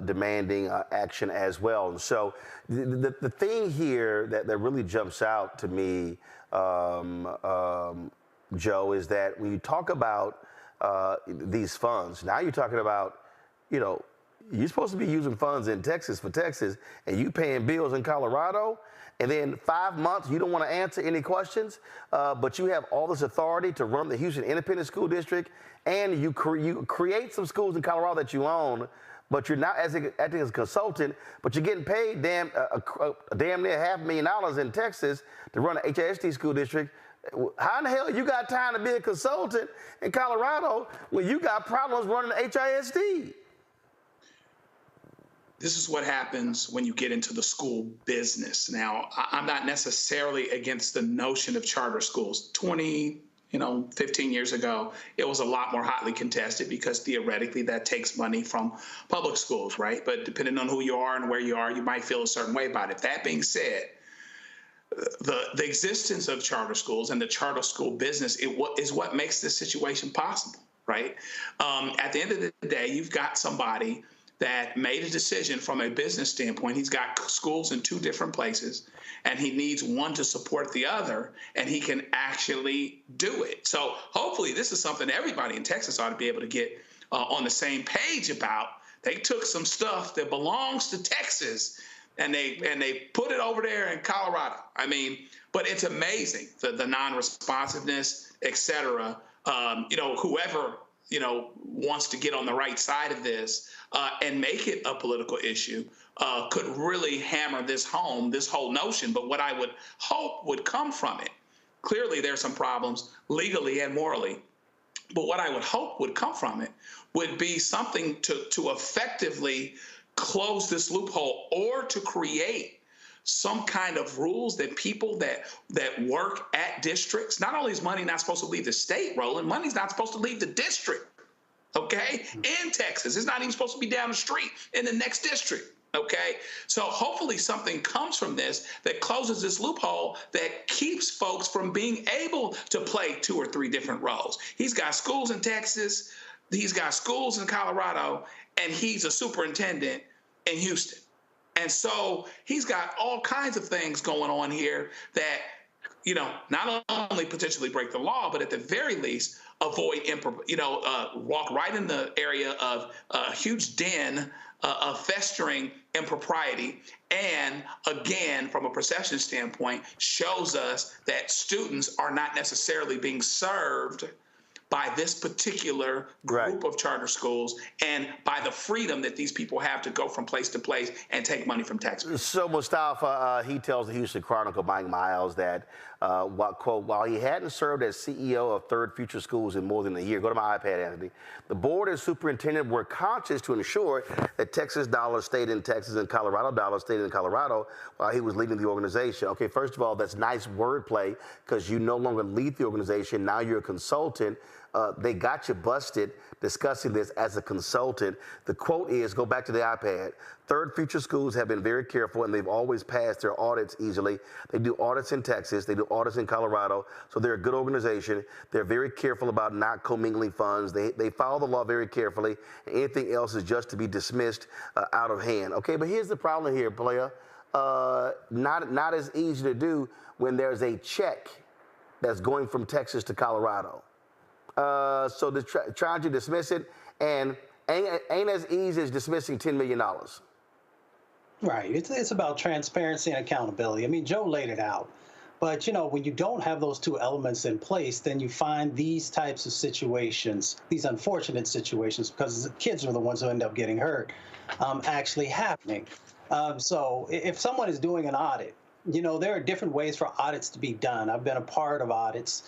demanding action as well. And so the thing here that really jumps out to me, Joe, is that when you talk about these funds, now you're talking about, you know, you're supposed to be using funds in Texas for Texas, and you paying bills in Colorado, and then 5 months you don't want to answer any questions, but you have all this authority to run the Houston Independent School District, and you create some schools in Colorado that you own, but you're not acting as a consultant, but you're getting paid damn near $500,000 in Texas to run an HISD school district. How in the hell you got time to be a consultant in Colorado when you got problems running the HISD? This is what happens when you get into the school business. Now, I'm not necessarily against the notion of charter schools. 15 years ago, it was a lot more hotly contested because theoretically that takes money from public schools, right? But depending on who you are and where you are, you might feel a certain way about it. That being said, the existence of charter schools and the charter school business is what makes this situation possible, right? At the end of the day, you've got somebody that made a decision from a business standpoint. He's got schools in 2 different places, and he needs one to support the other, and he can actually do it. So hopefully this is something everybody in Texas ought to be able to get on the same page about. They took some stuff that belongs to Texas and they put it over there in Colorado. I mean, but it's amazing the non-responsiveness, et cetera. Whoever wants to get on the right side of this and make it a political issue could really hammer this home, this whole notion. But what I would hope would come from it, clearly there's some problems legally and morally, but what I would hope would come from it would be something to effectively close this loophole, or to create some kind of rules that people that work at districts, not only is money not supposed to leave the state, Roland, money's not supposed to leave the district, okay? In Texas, it's not even supposed to be down the street in the next district. Okay, so hopefully something comes from this that closes this loophole that keeps folks from being able to play 2 or 3 different roles. He's got schools in Texas, he's got schools in Colorado, and he's a superintendent in Houston. And so he's got all kinds of things going on here that, not only potentially break the law, but at the very least avoid, walk right in the area of a huge den of festering impropriety. And again, from a perception standpoint, shows us that students are not necessarily being served by this particular group of charter schools and by the freedom that these people have to go from place to place and take money from taxpayers. So Mustafa, he tells the Houston Chronicle, Mike Miles, that, while he hadn't served as CEO of Third Future Schools in more than a year, go to my iPad, Anthony, the board and superintendent were conscious to ensure that Texas dollars stayed in Texas and Colorado dollars stayed in Colorado while he was leading the organization. Okay, first of all, that's nice wordplay, because you no longer lead the organization, now you're a consultant. They got you busted discussing this as a consultant. The quote is, go back to the iPad, Third Future Schools have been very careful and they've always passed their audits easily. They do audits in Texas, they do audits in Colorado, so they're a good organization. They're very careful about not commingling funds. They follow the law very carefully. Anything else is just to be dismissed out of hand. Okay, but here's the problem here, player. Not as easy to do when there's a check that's going from Texas to Colorado. So they're trying to dismiss it, and ain't as easy as dismissing $10 million. Right. It's about transparency and accountability. I mean, Joe laid it out. But, when you don't have those 2 elements in place, then you find these types of situations, these unfortunate situations, because the kids are the ones who end up getting hurt, actually happening. So if someone is doing an audit, there are different ways for audits to be done. I've been a part of audits.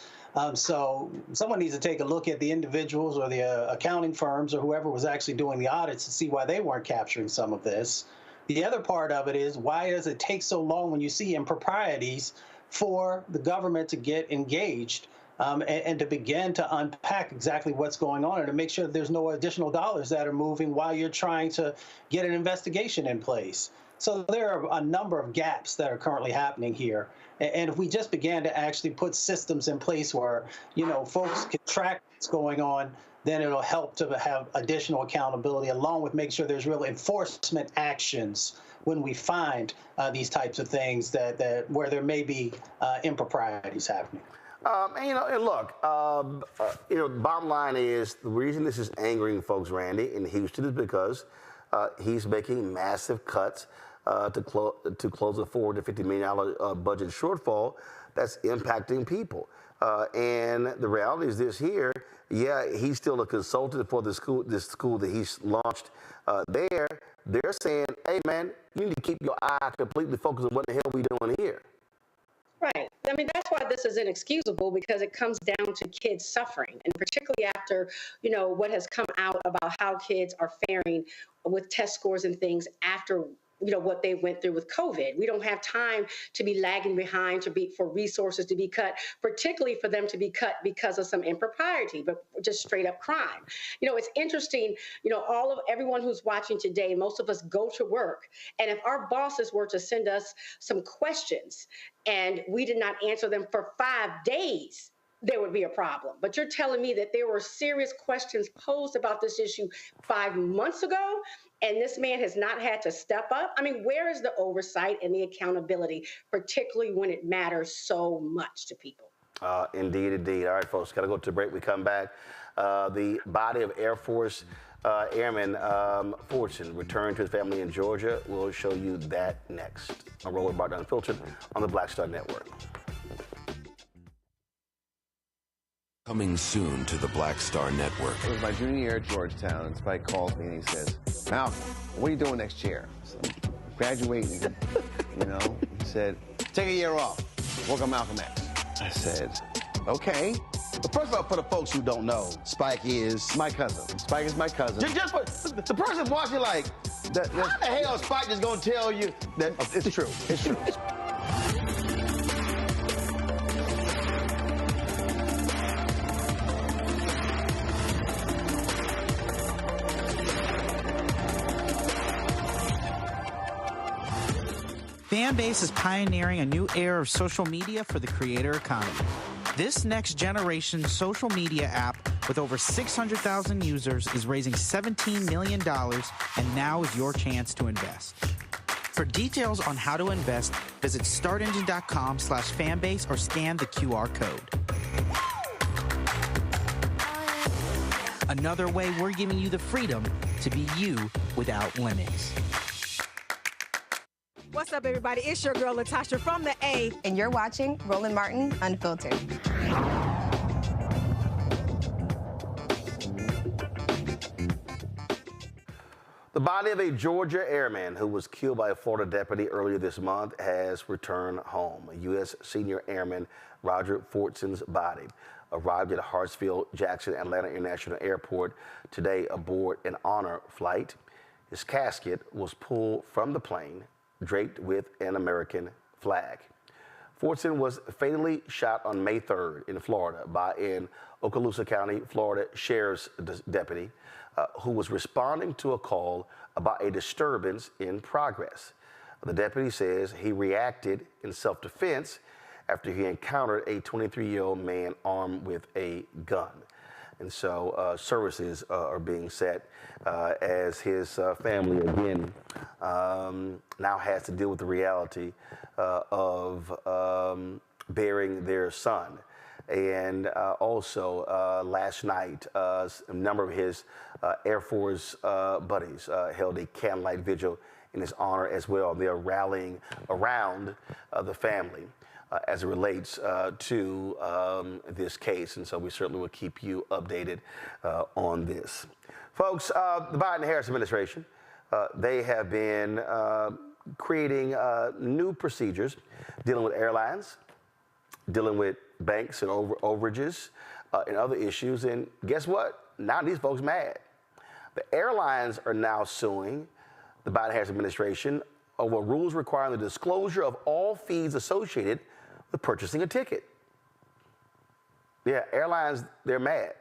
So someone needs to take a look at the individuals or the accounting firms or whoever was actually doing the audits to see why they weren't capturing some of this. The other part of it is, why does it take so long when you see improprieties for the government to get engaged and to begin to unpack exactly what's going on and to make sure that there's no additional dollars that are moving while you're trying to get an investigation in place? So there are a number of gaps that are currently happening here. And if we just began to actually put systems in place where, folks can track what's going on, then it'll help to have additional accountability, along with make sure there's real enforcement actions when we find these types of things that where there may be improprieties happening. And look, bottom line is, the reason this is angering folks, Randy, in Houston is because he's making massive cuts to close a $450 million budget shortfall that's impacting people. And the reality is this here, he's still a consultant for this school that he's launched there. They're saying, hey, man, you need to keep your eye completely focused on what the hell we doing here. Right. I mean, that's why this is inexcusable, because it comes down to kids suffering, and particularly after, what has come out about how kids are faring with test scores and things after what they went through with COVID. We don't have time to be lagging behind for resources to be cut, particularly for them to be cut because of some impropriety, but just straight up crime. It's interesting, everyone who's watching today, most of us go to work. And if our bosses were to send us some questions and we did not answer them for 5 days, there would be a problem. But you're telling me that there were serious questions posed about this issue 5 months ago, and this man has not had to step up? I mean, where is the oversight and the accountability, particularly when it matters so much to people? Indeed, indeed. All right, folks, got to go to a break. We come back. The body of Air Force Airman Fortson returned to his family in Georgia. We'll show you that next on Roland Martin Unfiltered on the Black Star Network. Coming soon to the Black Star Network. It was my junior year at Georgetown, and Spike calls me and he says, Malcolm, what are you doing next year? So, graduating, you know? He said, take a year off, work on Malcolm X. I said, okay. But first of all, for the folks who don't know, Spike is my cousin. Spike is my cousin. Just for the person watching, like, how the hell is Spike just gonna tell you that it's true? It's true. Fanbase is pioneering a new era of social media for the creator economy. This next generation social media app with over 600,000 users is raising $17 million, and now is your chance to invest. For details on how to invest, visit startengine.com/fanbase or scan the QR code. Another way we're giving you the freedom to be you without limits. What's up, everybody? It's your girl, Latasha from the A. And you're watching Roland Martin Unfiltered. The body of a Georgia airman who was killed by a Florida deputy earlier this month has returned home. A U.S. senior airman Roger Fortson's body arrived at Hartsfield-Jackson Atlanta International Airport today aboard an honor flight. His casket was pulled from the plane, draped with an American flag. Fortson was fatally shot on May 3rd in Florida by an Okaloosa County, Florida sheriff's deputy who was responding to a call about a disturbance in progress. The deputy says he reacted in self-defense after he encountered a 23-year-old man armed with a gun. And so services are being set as his family, again, now has to deal with the reality of burying their son. And also last night, a number of his Air Force buddies held a candlelight vigil in his honor as well. They are rallying around the family as it relates to this case. And so we certainly will keep you updated on this. Folks, the Biden-Harris administration, they have been creating new procedures dealing with airlines, dealing with banks and overages and other issues. And guess what? Now these folks mad. The airlines are now suing the Biden-Harris administration over rules requiring the disclosure of all fees associated with purchasing a ticket. Yeah, airlines, they're mad.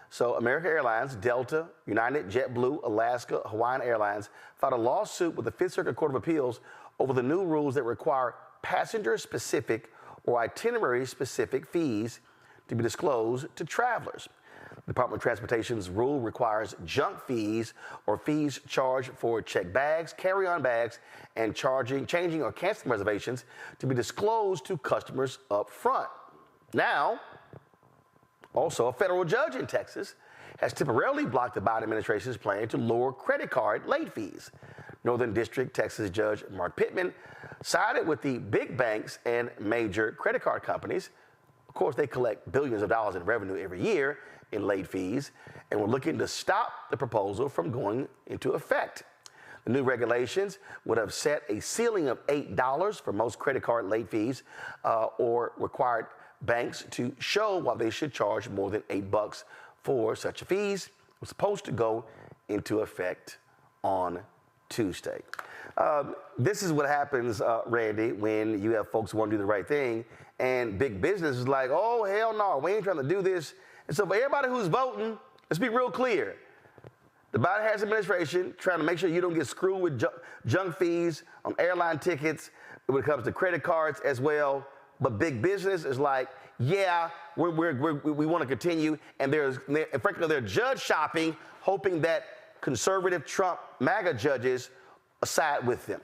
So American Airlines, Delta, United, JetBlue, Alaska, Hawaiian Airlines filed a lawsuit with the Fifth Circuit Court of Appeals over the new rules that require passenger-specific or itinerary-specific fees to be disclosed to travelers. The Department of Transportation's rule requires junk fees or fees charged for checked bags, carry-on bags, and changing or canceling reservations to be disclosed to customers up front. Now, also, a federal judge in Texas has temporarily blocked the Biden administration's plan to lower credit card late fees. Northern District Texas Judge Mark Pittman sided with the big banks and major credit card companies. Of course, they collect billions of dollars in revenue every year in late fees, and we're looking to stop the proposal from going into effect. The new regulations would have set a ceiling of $8 for most credit card late fees or required banks to show why they should charge more than $8 for such fees. It was supposed to go into effect on Tuesday. This is what happens, Randy, when you have folks who want to do the right thing, and big business is like, oh, hell no, we ain't trying to do this. And so for everybody who's voting, let's be real clear. The Biden-Harris administration trying to make sure you don't get screwed with junk fees on airline tickets when it comes to credit cards as well. But big business is like, yeah, we want to continue. And frankly, they're judge shopping, hoping that conservative Trump MAGA judges side with them.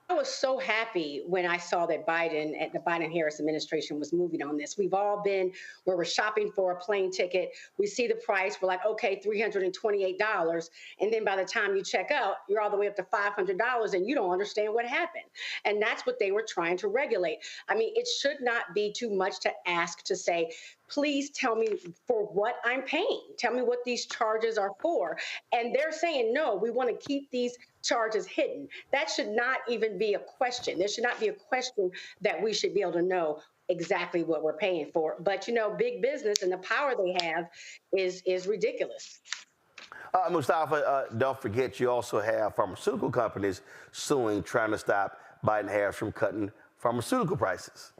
I was was so happy when I saw that the Biden-Harris administration was moving on this. We've all been where we're shopping for a plane ticket. We see the price. We're like, okay, $328. And then by the time you check out, you're all the way up to $500 and you don't understand what happened. And that's what they were trying to regulate. I mean, it should not be too much to ask to say, please tell me for what I'm paying. Tell me what these charges are for. And they're saying, no, we want to keep these charges hidden. That should not even be a question. There should not be a question that we should be able to know exactly what we're paying for. But, you know, big business and the power they have is ridiculous. Mustafa, don't forget you also have pharmaceutical companies suing, trying to stop Biden-Harris from cutting pharmaceutical prices.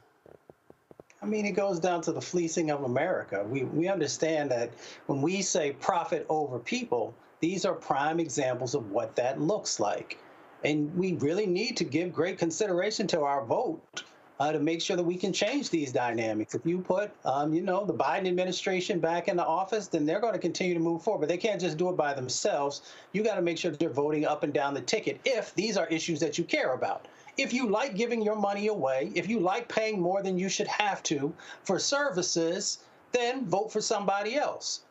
I mean, it goes down to the fleecing of America. We understand that when we say profit over people, these are prime examples of what that looks like. And we really need to give great consideration to our vote to make sure that we can change these dynamics. If you put, you know, the Biden administration back in the office, then they're going to continue to move forward. But they can't just do it by themselves. You got to make sure that they're voting up and down the ticket if these are issues that you care about. If you like giving your money away, if you like paying more than you should have to for services, then vote for somebody else.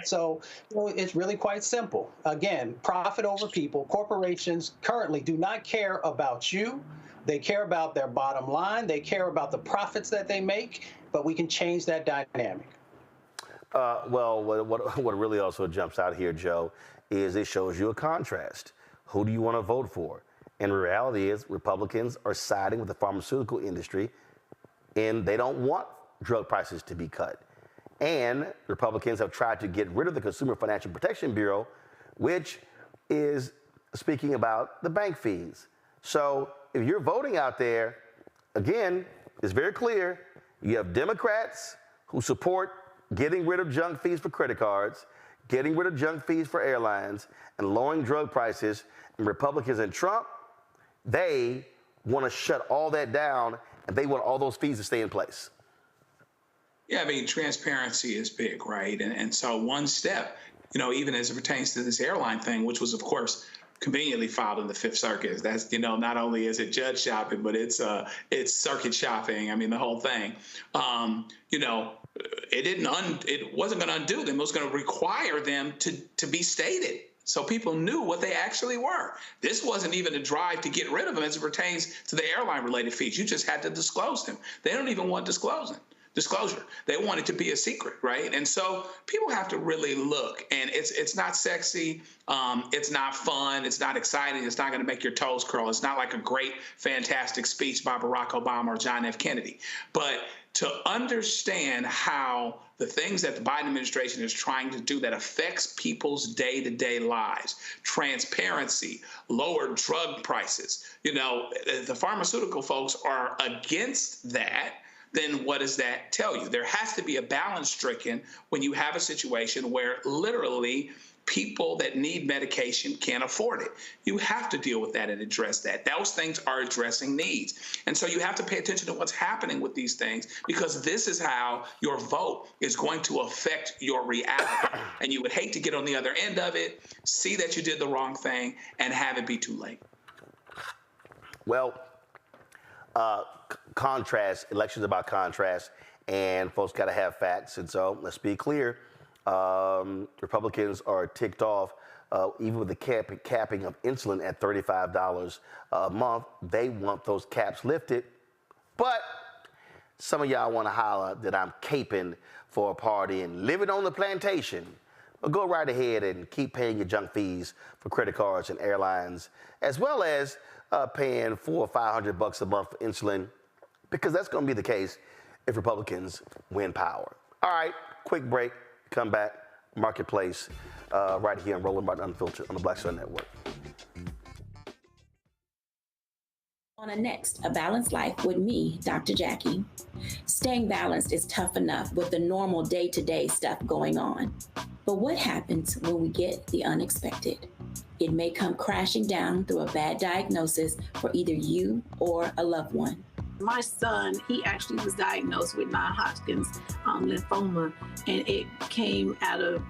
So you know, it's really quite simple. Again, profit over people. Corporations currently do not care about you. They care about their bottom line. They care about the profits that they make, but we can change that dynamic. Well, what really also jumps out here, Joe, is it shows you a contrast. Who do you want to vote for? And the reality is Republicans are siding with the pharmaceutical industry, and they don't want drug prices to be cut. And Republicans have tried to get rid of the Consumer Financial Protection Bureau, which is speaking about the bank fees. So if you're voting out there, again, it's very clear. You have Democrats who support getting rid of junk fees for credit cards, getting rid of junk fees for airlines, and lowering drug prices. And Republicans and Trump, they want to shut all that down, and they want all those fees to stay in place. Yeah, I mean, transparency is big, right? And so one step, you know, even as it pertains to this airline thing, which was, of course, conveniently filed in the Fifth Circuit. That's, you know, not only is it judge shopping, but it's circuit shopping. I mean, the whole thing. You know, it wasn't going to undo them. It was going to require them to be stated, so people knew what they actually were. This wasn't even a drive to get rid of them as it pertains to the airline-related fees. You just had to disclose them. They don't even want disclosure. They want it to be a secret, right? And so people have to really look, and it's not sexy, it's not fun, it's not exciting, it's not going to make your toes curl. It's not like a great, fantastic speech by Barack Obama or John F. Kennedy. But to understand how the things that the Biden administration is trying to do that affects people's day-to-day lives, transparency, lower drug prices, you know, the pharmaceutical folks are against that. Then what does that tell you? There has to be a balance stricken when you have a situation where literally people that need medication can't afford it. You have to deal with that and address that. Those things are addressing needs. And so you have to pay attention to what's happening with these things, because this is how your vote is going to affect your reality. And you would hate to get on the other end of it, see that you did the wrong thing, and have it be too late. Well, contrast, elections about contrast, and folks got to have facts. And so let's be clear, Republicans are ticked off, even with the capping of insulin at $35 a month. They want those caps lifted. But some of y'all want to holler that I'm caping for a party and living on the plantation. Well, go right ahead and keep paying your junk fees for credit cards and airlines, as well as paying $400 or $500 a month for insulin, because that's going to be the case if Republicans win power. All right, quick break, come back, Marketplace, right here on Roland Martin Unfiltered on the Black Star Network. On next, A Balanced Life with me, Dr. Jackie. Staying balanced is tough enough with the normal day-to-day stuff going on. But what happens when we get the unexpected? It may come crashing down through a bad diagnosis for either you or a loved one. My son, he actually was diagnosed with non-Hodgkin's lymphoma, and it came at a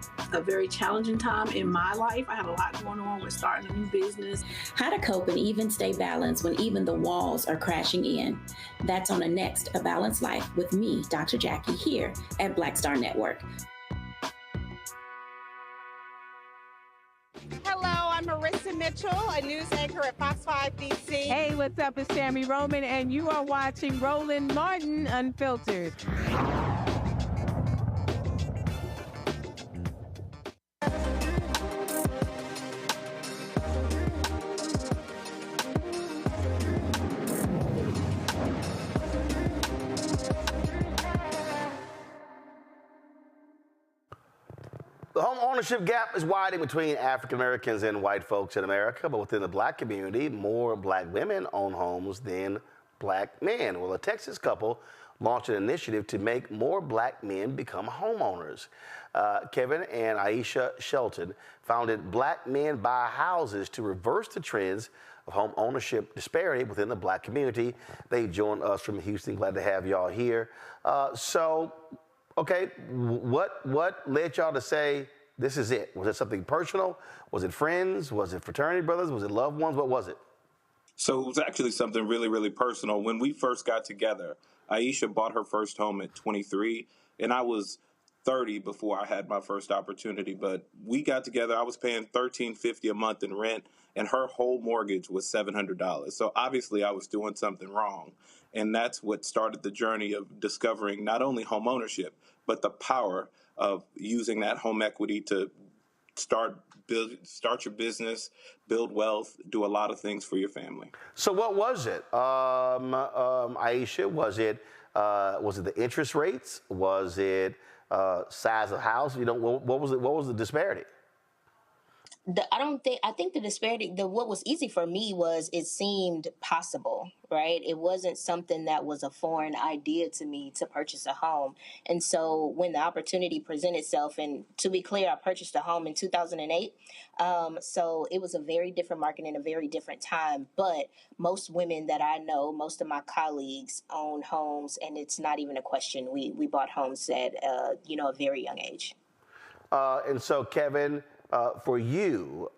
very challenging time in my life. I had a lot going on with starting a new business. How to cope and even stay balanced when even the walls are crashing in. That's on the next A Balanced Life with me, Dr. Jackie, here at Black Star Network. Hello, I'm Marissa Mitchell, a news anchor at Fox 5 DC. Hey, what's up? It's Tammy Roman, and you are watching Roland Martin Unfiltered. The home ownership gap is widening between African Americans and white folks in America, but within the black community, more black women own homes than black men. Well, a Texas couple launched an initiative to make more black men become homeowners. Kevin and Aisha Shelton founded Black Men Buy Houses to reverse the trends of home ownership disparity within the black community. They joined us from Houston. Glad to have y'all here. Okay, what led y'all to say this is it? Was it something personal? Was it friends? Was it fraternity brothers? Was it loved ones? What was it? So it was actually something really, really personal. When we first got together, Aisha bought her first home at 23, and I was 30 before I had my first opportunity. But we got together. I was paying $1,350 a month in rent, and her whole mortgage was $700. So obviously I was doing something wrong. And that's what started the journey of discovering not only home ownership, but the power of using that home equity to start your business, build wealth, do a lot of things for your family. So what was it, Aisha? Was it the interest rates? Was it size of house? You know, what was it? What was the disparity? I think the disparity, what was easy for me was it seemed possible, right? It wasn't something that was a foreign idea to me to purchase a home. And so when the opportunity presented itself, and to be clear, I purchased a home in 2008. So it was a very different market and a very different time. But most women that I know, most of my colleagues own homes, and it's not even a question. We bought homes at, a very young age. And so, Kevin, for you,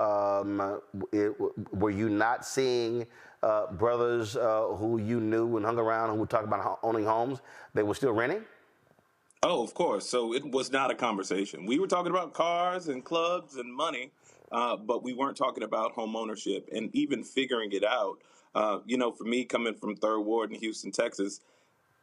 were you not seeing brothers who you knew and hung around who would talk about owning homes? They were still renting? Oh, of course. So it was not a conversation. We were talking about cars and clubs and money, but we weren't talking about home ownership and even figuring it out. For me, coming from Third Ward in Houston, Texas,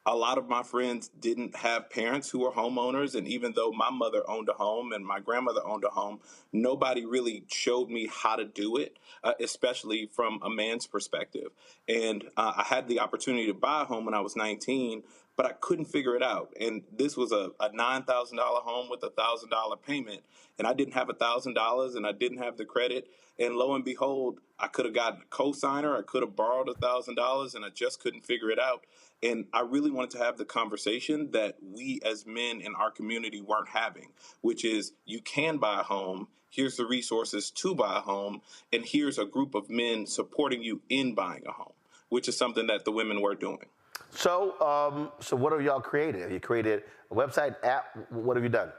a lot of my friends didn't have parents who were homeowners, and even though my mother owned a home and my grandmother owned a home, nobody really showed me how to do it, especially from a man's perspective. And I had the opportunity to buy a home when I was 19, but I couldn't figure it out. And this was a $9,000 home with a $1,000 payment, and I didn't have $1,000, and I didn't have the credit. And lo and behold, I could have gotten a cosigner, I could have borrowed $1,000, and I just couldn't figure it out. And I really wanted to have the conversation that we as men in our community weren't having, which is you can buy a home, here's the resources to buy a home, and here's a group of men supporting you in buying a home, which is something that the women were doing. So, what have y'all created? Have you created a website, app? What have you done?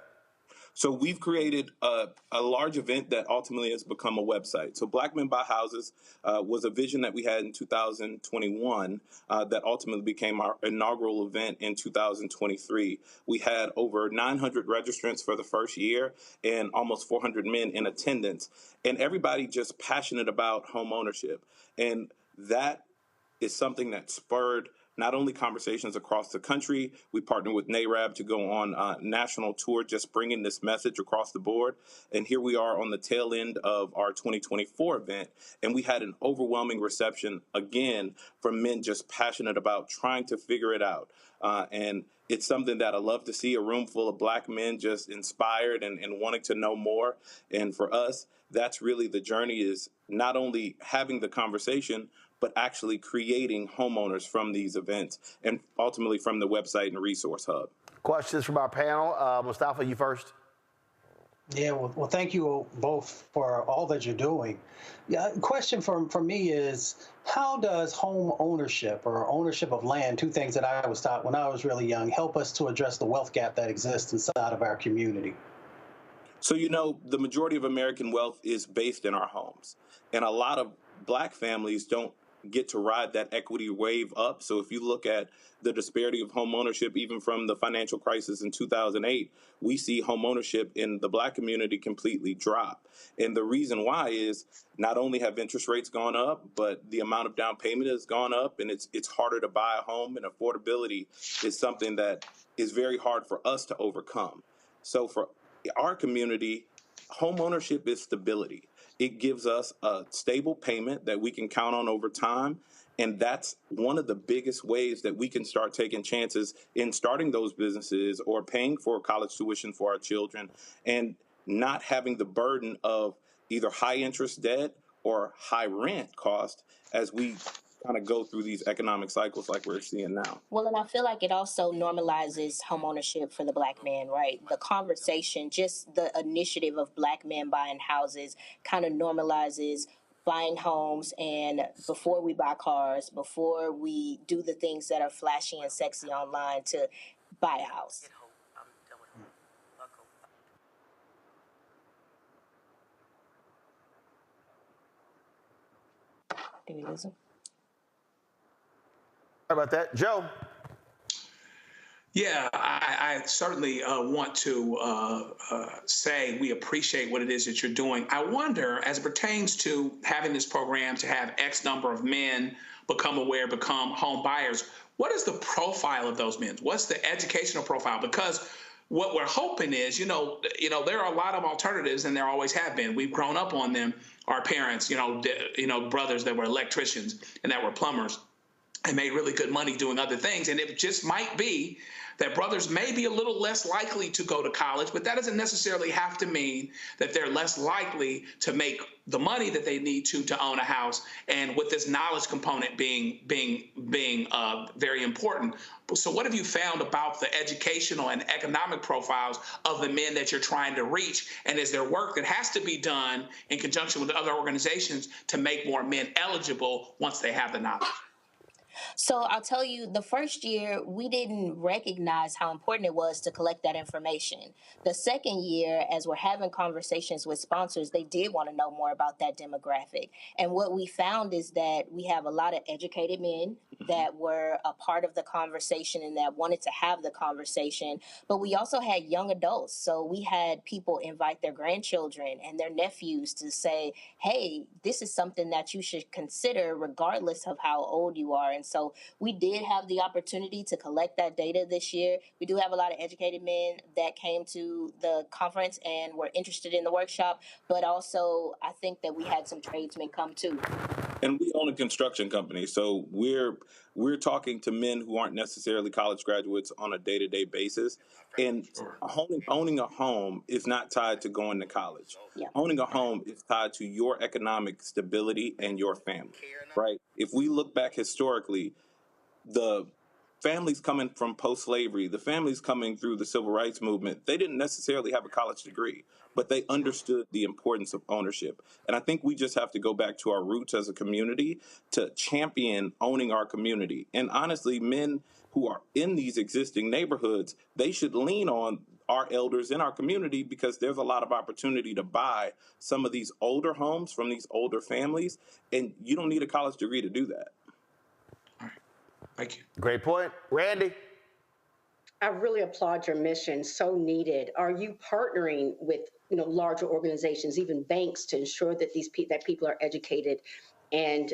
So we've created a large event that ultimately has become a website. So Black Men Buy Houses was a vision that we had in 2021 that ultimately became our inaugural event in 2023. We had over 900 registrants for the first year and almost 400 men in attendance, and everybody just passionate about home ownership. And that is something that spurred not only conversations across the country. We partnered with NARAB to go on a national tour, just bringing this message across the board. And here we are on the tail end of our 2024 event, and we had an overwhelming reception, again, from men just passionate about trying to figure it out. And it's something that I love to see, a room full of Black men just inspired and wanting to know more. And for us, that's really the journey, is not only having the conversation, but actually creating homeowners from these events and ultimately from the website and resource hub. Questions from our panel. Mustafa, you first. Yeah, well, thank you both for all that you're doing. Yeah, question for me is, how does home ownership or ownership of land, two things that I was taught when I was really young, help us to address the wealth gap that exists inside of our community? So, the majority of American wealth is based in our homes. And a lot of black families don't get to ride that equity wave up. So, if you look at the disparity of home ownership, even from the financial crisis in 2008, we see home ownership in the black community completely drop. And the reason why is not only have interest rates gone up, but the amount of down payment has gone up, and it's harder to buy a home, and affordability is something that is very hard for us to overcome. So, for our community, home ownership is stability. It gives us a stable payment that we can count on over time. And that's one of the biggest ways that we can start taking chances in starting those businesses or paying for college tuition for our children and not having the burden of either high interest debt or high rent cost as we kind of go through these economic cycles like we're seeing now. Well, and I feel like it also normalizes homeownership for the black man, right? The conversation, just the initiative of black men buying houses kind of normalizes buying homes. And before we buy cars, before we do the things that are flashy and sexy online, to buy a house. Did we lose him? How about that, Joe? Yeah, I certainly want to say we appreciate what it is that you're doing. I wonder, as it pertains to having this program to have X number of men become aware, become home buyers, what is the profile of those men? What's the educational profile? Because what we're hoping is, there are a lot of alternatives, and there always have been. We've grown up on them. Our parents, brothers that were electricians and that were plumbers, and made really good money doing other things. And it just might be that brothers may be a little less likely to go to college, but that doesn't necessarily have to mean that they're less likely to make the money that they need to own a house. And with this knowledge component being very important. So what have you found about the educational and economic profiles of the men that you're trying to reach? And is there work that has to be done in conjunction with other organizations to make more men eligible once they have the knowledge? So I'll tell you, the first year, we didn't recognize how important it was to collect that information. The second year, as we're having conversations with sponsors, they did want to know more about that demographic. And what we found is that we have a lot of educated men that were a part of the conversation and that wanted to have the conversation. But we also had young adults. So we had people invite their grandchildren and their nephews to say, hey, this is something that you should consider regardless of how old you are. And so we did have the opportunity to collect that data this year. We do have a lot of educated men that came to the conference and were interested in the workshop, but also I think that we had some tradesmen come too. And we own a construction company, so we're talking to men who aren't necessarily college graduates on a day-to-day basis. And owning a home is not tied to going to college. Yeah. Owning a home is tied to your economic stability and your family, right? If we look back historically, the families coming from post-slavery, the families coming through the civil rights movement, they didn't necessarily have a college degree, but they understood the importance of ownership. And I think we just have to go back to our roots as a community to champion owning our community. And honestly, men who are in these existing neighborhoods, they should lean on our elders in our community because there's a lot of opportunity to buy some of these older homes from these older families. And you don't need a college degree to do that. Thank you. Great point. Randy? I really applaud your mission. So needed. Are you partnering with larger organizations, even banks, to ensure that that people are educated and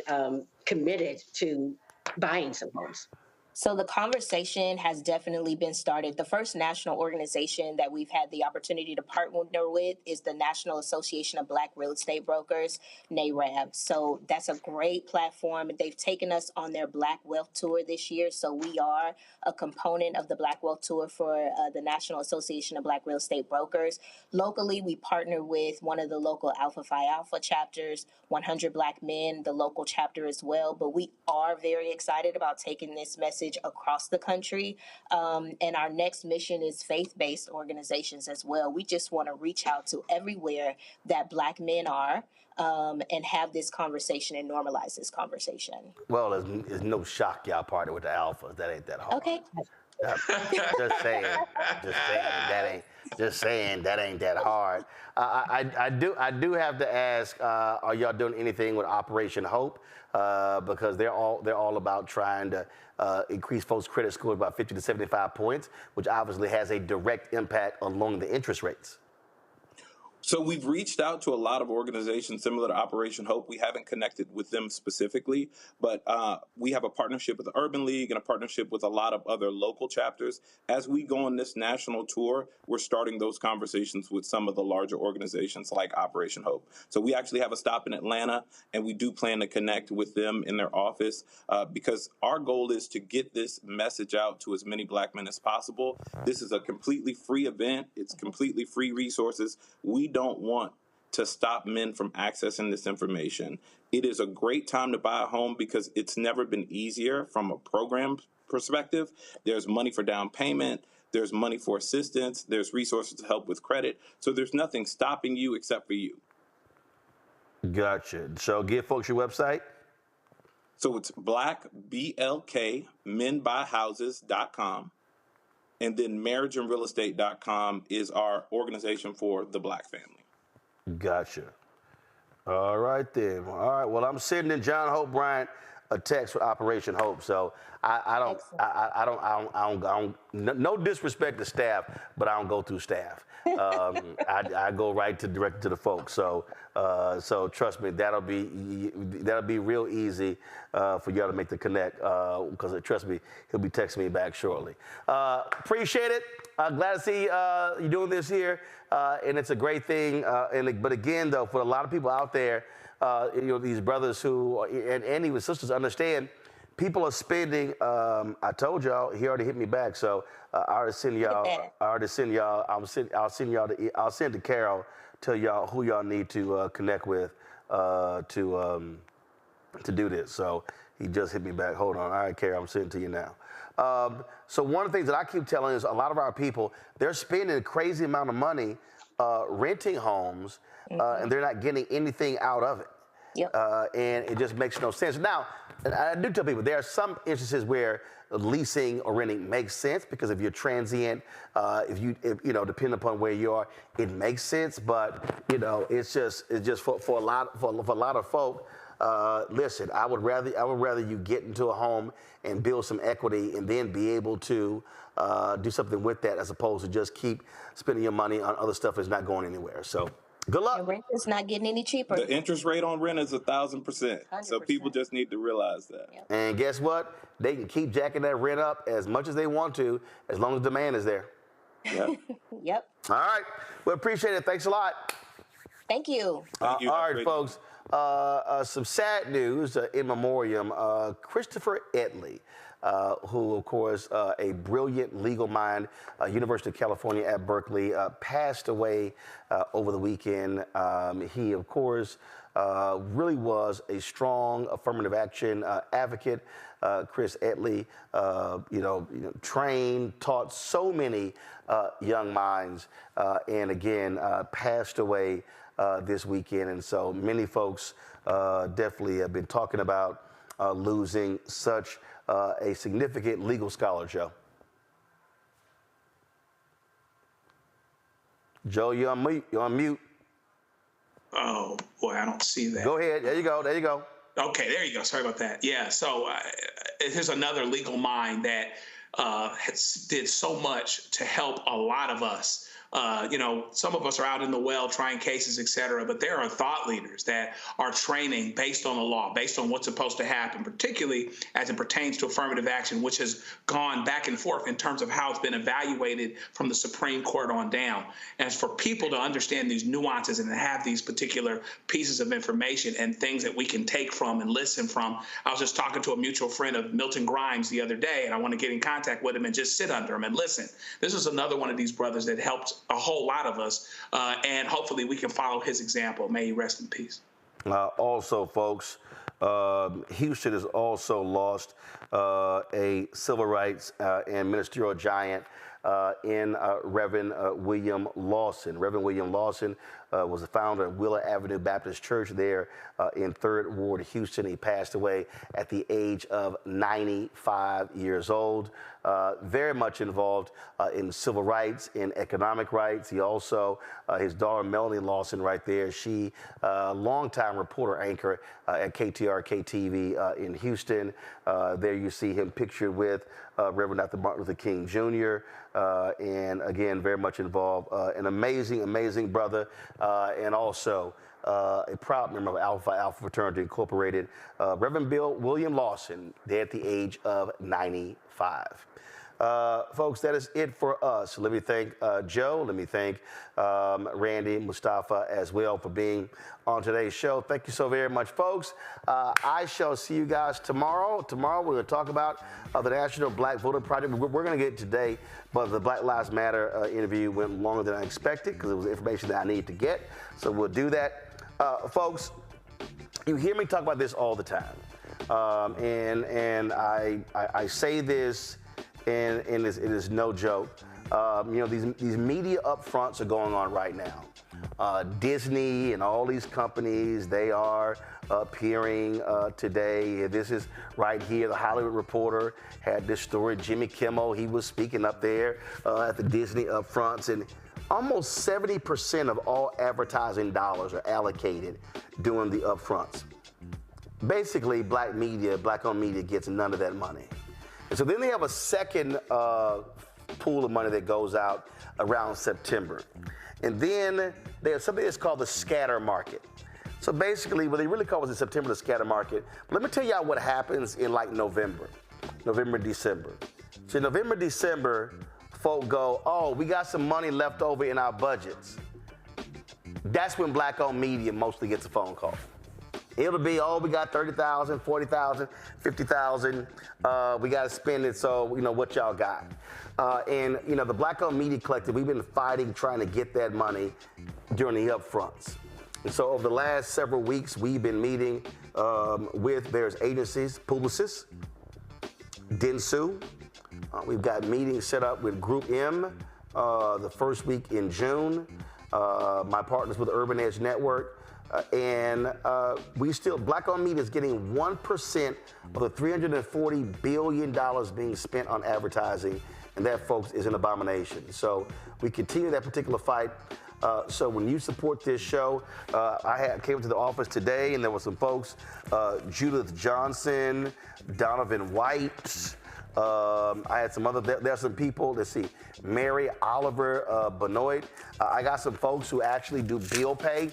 committed to buying some homes? So the conversation has definitely been started. The first national organization that we've had the opportunity to partner with is the National Association of Black Real Estate Brokers, NARAB. So that's a great platform. They've taken us on their Black Wealth Tour this year. So we are a component of the Black Wealth Tour for the National Association of Black Real Estate Brokers. Locally, we partner with one of the local Alpha Phi Alpha chapters, 100 Black Men, the local chapter as well. But we are very excited about taking this message message across the country. And our next mission is faith-based organizations as well. We just want to reach out to everywhere that Black men are, and have this conversation and normalize this conversation. Well, it's no shock y'all party with the alphas. That ain't that hard. Okay. Just saying that ain't that hard. I do have to ask, are y'all doing anything with Operation Hope? Because they're all about trying to increase folks' credit score about 50 to 75 points, which obviously has a direct impact on lowering the interest rates. So we've reached out to a lot of organizations similar to Operation Hope. We haven't connected with them specifically, but we have a partnership with the Urban League and a partnership with a lot of other local chapters. As we go on this national tour, we're starting those conversations with some of the larger organizations like Operation Hope. So we actually have a stop in Atlanta, and we do plan to connect with them in their office because our goal is to get this message out to as many Black men as possible. This is a completely free event. It's completely free resources. We don't want to stop men from accessing this information. It is a great time to buy a home because it's never been easier from a program perspective. There's money for down payment. There's money for assistance. There's resources to help with credit. So there's nothing stopping you except for you. Gotcha. So give folks your website. So it's blackblkmenbuyhouses.com. And then marriageandrealestate.com is our organization for the Black family. Gotcha. All right then. All right. Well, I'm sending John Hope Bryant a text with Operation Hope. So I don't. No disrespect to staff, but I don't go through staff. I go direct to the folks. So trust me, that'll be real easy for y'all to make the connect. Because trust me, he'll be texting me back shortly. Appreciate it. Glad to see you doing this here, and it's a great thing. But again, though, for a lot of people out there, these brothers who and even sisters understand. People are spending. I told y'all he already hit me back, so I already send y'all. I'll send to Carol, tell y'all who y'all need to connect with to do this. So he just hit me back. Hold on. All right, Carol, I'm sending to you now. So one of the things that I keep telling is a lot of our people, they're spending a crazy amount of money renting homes, and they're not getting anything out of it. Yep. And it just makes no sense. Now, I do tell people there are some instances where leasing or renting makes sense because if you're transient, if depending upon where you are, it makes sense. But it's just for a lot of folk. Listen, I would rather you get into a home and build some equity and then be able to do something with that as opposed to just keep spending your money on other stuff that's not going anywhere. So. Good luck. And rent is not getting any cheaper. The interest rate on rent is 1,000%. So people just need to realize that. Yep. And guess what? They can keep jacking that rent up as much as they want to, as long as demand is there. Yep. Yep. All right. We appreciate it. Thanks a lot. Thank you. Thank you. All right, folks. Some sad news in memoriam. Christopher Etley, who, of course, a brilliant legal mind, University of California at Berkeley, passed away over the weekend. He, of course, really was a strong affirmative action advocate. Chris Etley, trained, taught so many young minds, and again, passed away this weekend. And so many folks definitely have been talking about losing such a significant legal scholar, Joe. Joe, you're on mute. Oh, boy, I don't see that. Go ahead. There you go. Okay, there you go. Sorry about that. Yeah, so here's another legal mind that did so much to help a lot of us. Some of us are out in the well trying cases, et cetera, but there are thought leaders that are training based on the law, based on what's supposed to happen, particularly as it pertains to affirmative action, which has gone back and forth in terms of how it's been evaluated from the Supreme Court on down. And for people to understand these nuances and to have these particular pieces of information and things that we can take from and listen from. I was just talking to a mutual friend of Milton Grimes the other day, and I want to get in contact with him and just sit under him and listen. This is another one of these brothers that helped a whole lot of us, and hopefully we can follow his example. May he rest in peace. Also, folks, Houston has also lost a civil rights and ministerial giant in Reverend William Lawson. Reverend William Lawson was the founder of Wheeler Avenue Baptist Church there in 3rd Ward, Houston. He passed away at the age of 95 years old. Very much involved in civil rights, in economic rights. He also, his daughter Melanie Lawson right there, she longtime reporter anchor at KTRK-TV in Houston. There you see him pictured with Reverend Dr. Martin Luther King Jr. And again, very much involved. An amazing, amazing brother, and also a proud member of Alpha Fraternity Incorporated. Reverend William Lawson, dead at the age of 95. Folks, that is it for us. Let me thank Joe. Let me thank Randy, Mustafa as well for being on today's show. Thank you so very much, folks. I shall see you guys tomorrow. Tomorrow we're going to talk about the National Black Voter Project. We're going to get today, but the Black Lives Matter interview went longer than I expected because it was information that I needed to get. So we'll do that. Folks, you hear me talk about this all the time. And I say this, and it is no joke. You know, these media upfronts are going on right now. Disney and all these companies, they are appearing today. This is right here. The Hollywood Reporter had this story. Jimmy Kimmel, he was speaking up there at the Disney upfronts, and almost 70% of all advertising dollars are allocated during the upfronts. Basically, black media, black-owned media gets none of that money. And so then they have a second pool of money that goes out around September. And then there's something that's called the scatter market. So basically, what they really call it in September, the scatter market. Let me tell y'all what happens in like November, December. So in November, December, folk go, oh, we got some money left over in our budgets. That's when black-owned media mostly gets a phone call. It'll be, oh, we got 30,000, 40,000, 50,000. We got to spend it, so, you know, what y'all got? And, you know, the Black-owned Media Collective, we've been fighting, trying to get that money during the upfronts. And so over the last several weeks, we've been meeting with various agencies, Publicis, Dentsu. We've got meetings set up with Group M the first week in June. My partners with Urban Edge Network. And Black-owned media is getting 1% of the $340 billion being spent on advertising, and that, folks, is an abomination. So we continue that particular fight. So when you support this show, I came to the office today, and there were some folks, Judith Johnson, Donovan White. I had some other, there's some people, let's see, Mary Oliver Benoit. I got some folks who actually do bill pay.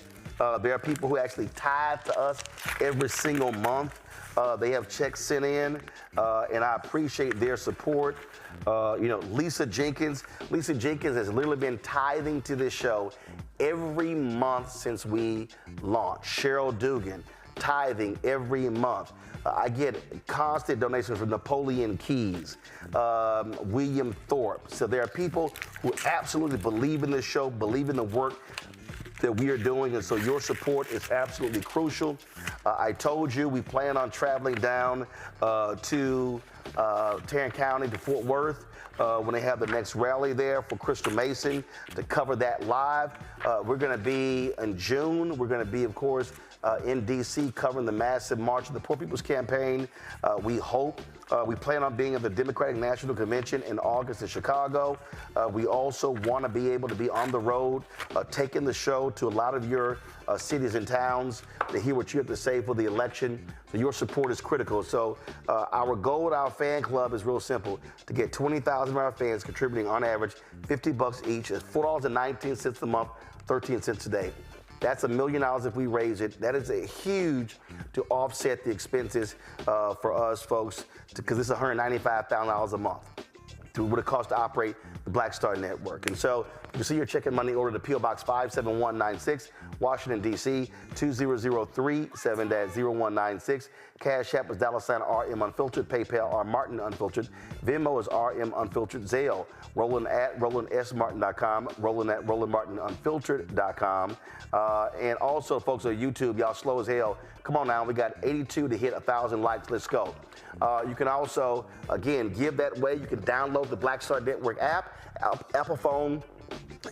There are people who actually tithe to us every single month. They have checks sent in, and I appreciate their support. You know, Lisa Jenkins has literally been tithing to this show every month since we launched. Cheryl Dugan, tithing every month. I get constant donations from Napoleon Keys, William Thorpe. So there are people who absolutely believe in this show, believe in the work that we are doing, and so your support is absolutely crucial. I told you we plan on traveling down to Tarrant County to Fort Worth when they have the next rally there for Crystal Mason to cover that live. We're going to be in June. We're going to be, of course, in D.C. covering the massive March of the Poor People's Campaign. We hope. We plan on being at the Democratic National Convention in August in Chicago. We also want to be able to be on the road, taking the show to a lot of your cities and towns to hear what you have to say for the election. So your support is critical. So our goal with our fan club is real simple, to get 20,000 of our fans contributing on average $50 each. It's $4.19 a month, 13 cents a day. That's $1 million if we raise it. That is a huge to offset the expenses for us, folks, because it's $195,000 a month. To what it costs to operate the the Black Star Network. And so you can see your check and money order to P.O. Box 57196, Washington, D.C., 20037-0196. Cash App is $RM Unfiltered. PayPal R Martin Unfiltered. Venmo is RM Unfiltered. Zelle, Roland at RolandSMartin.com, Roland at RolandMartinUnfiltered.com. And also, folks, on YouTube, y'all slow as hell. Come on now, we got 82 to hit 1,000 likes. Let's go. You can also, again, give that way. You can download the Black Star Network app, Apple phone,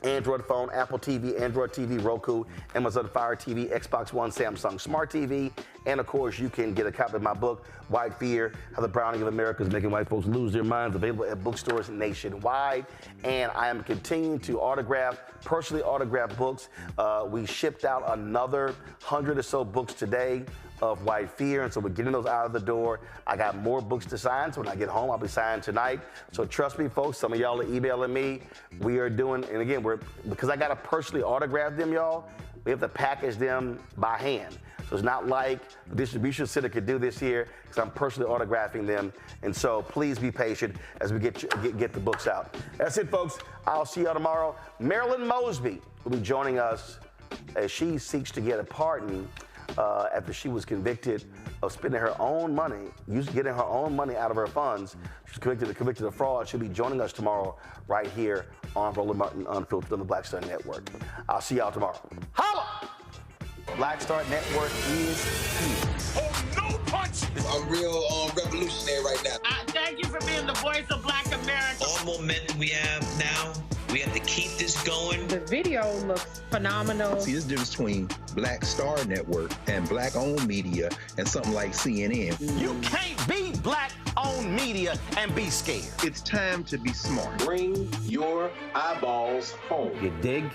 Android phone, Apple TV, Android TV, Roku, Amazon Fire TV, Xbox One, Samsung Smart TV, and of course you can get a copy of my book, White Fear, How the Browning of America is Making White Folks Lose Their Minds, available at bookstores nationwide. And I am continuing to personally autograph books. We shipped out another 100 or so books today of White Fear, and so we're getting those out of the door. I got more books to sign, so when I get home, I'll be signing tonight. So trust me, folks, some of y'all are emailing me. We are doing, and again, because I got to personally autograph them, y'all, we have to package them by hand. So it's not like the distribution center could do this here, because I'm personally autographing them. And so please be patient as we get the books out. That's it, folks. I'll see y'all tomorrow. Marilyn Mosby will be joining us as she seeks to get a pardon after she was convicted of spending her own money, getting her own money out of her funds. She's convicted of fraud. She'll be joining us tomorrow right here on Roland Martin Unfiltered on the Black Star Network. I'll see y'all tomorrow. Holla! Black Star Network is here. Oh, no punch! I'm real revolutionary right now. Thank you for being the voice of Black America. All momentum we have now, we have to keep this going. The video looks phenomenal. See, there's a difference between Black Star Network and black-owned media and something like CNN. You can't be black-owned media and be scared. It's time to be smart. Bring your eyeballs home. You dig?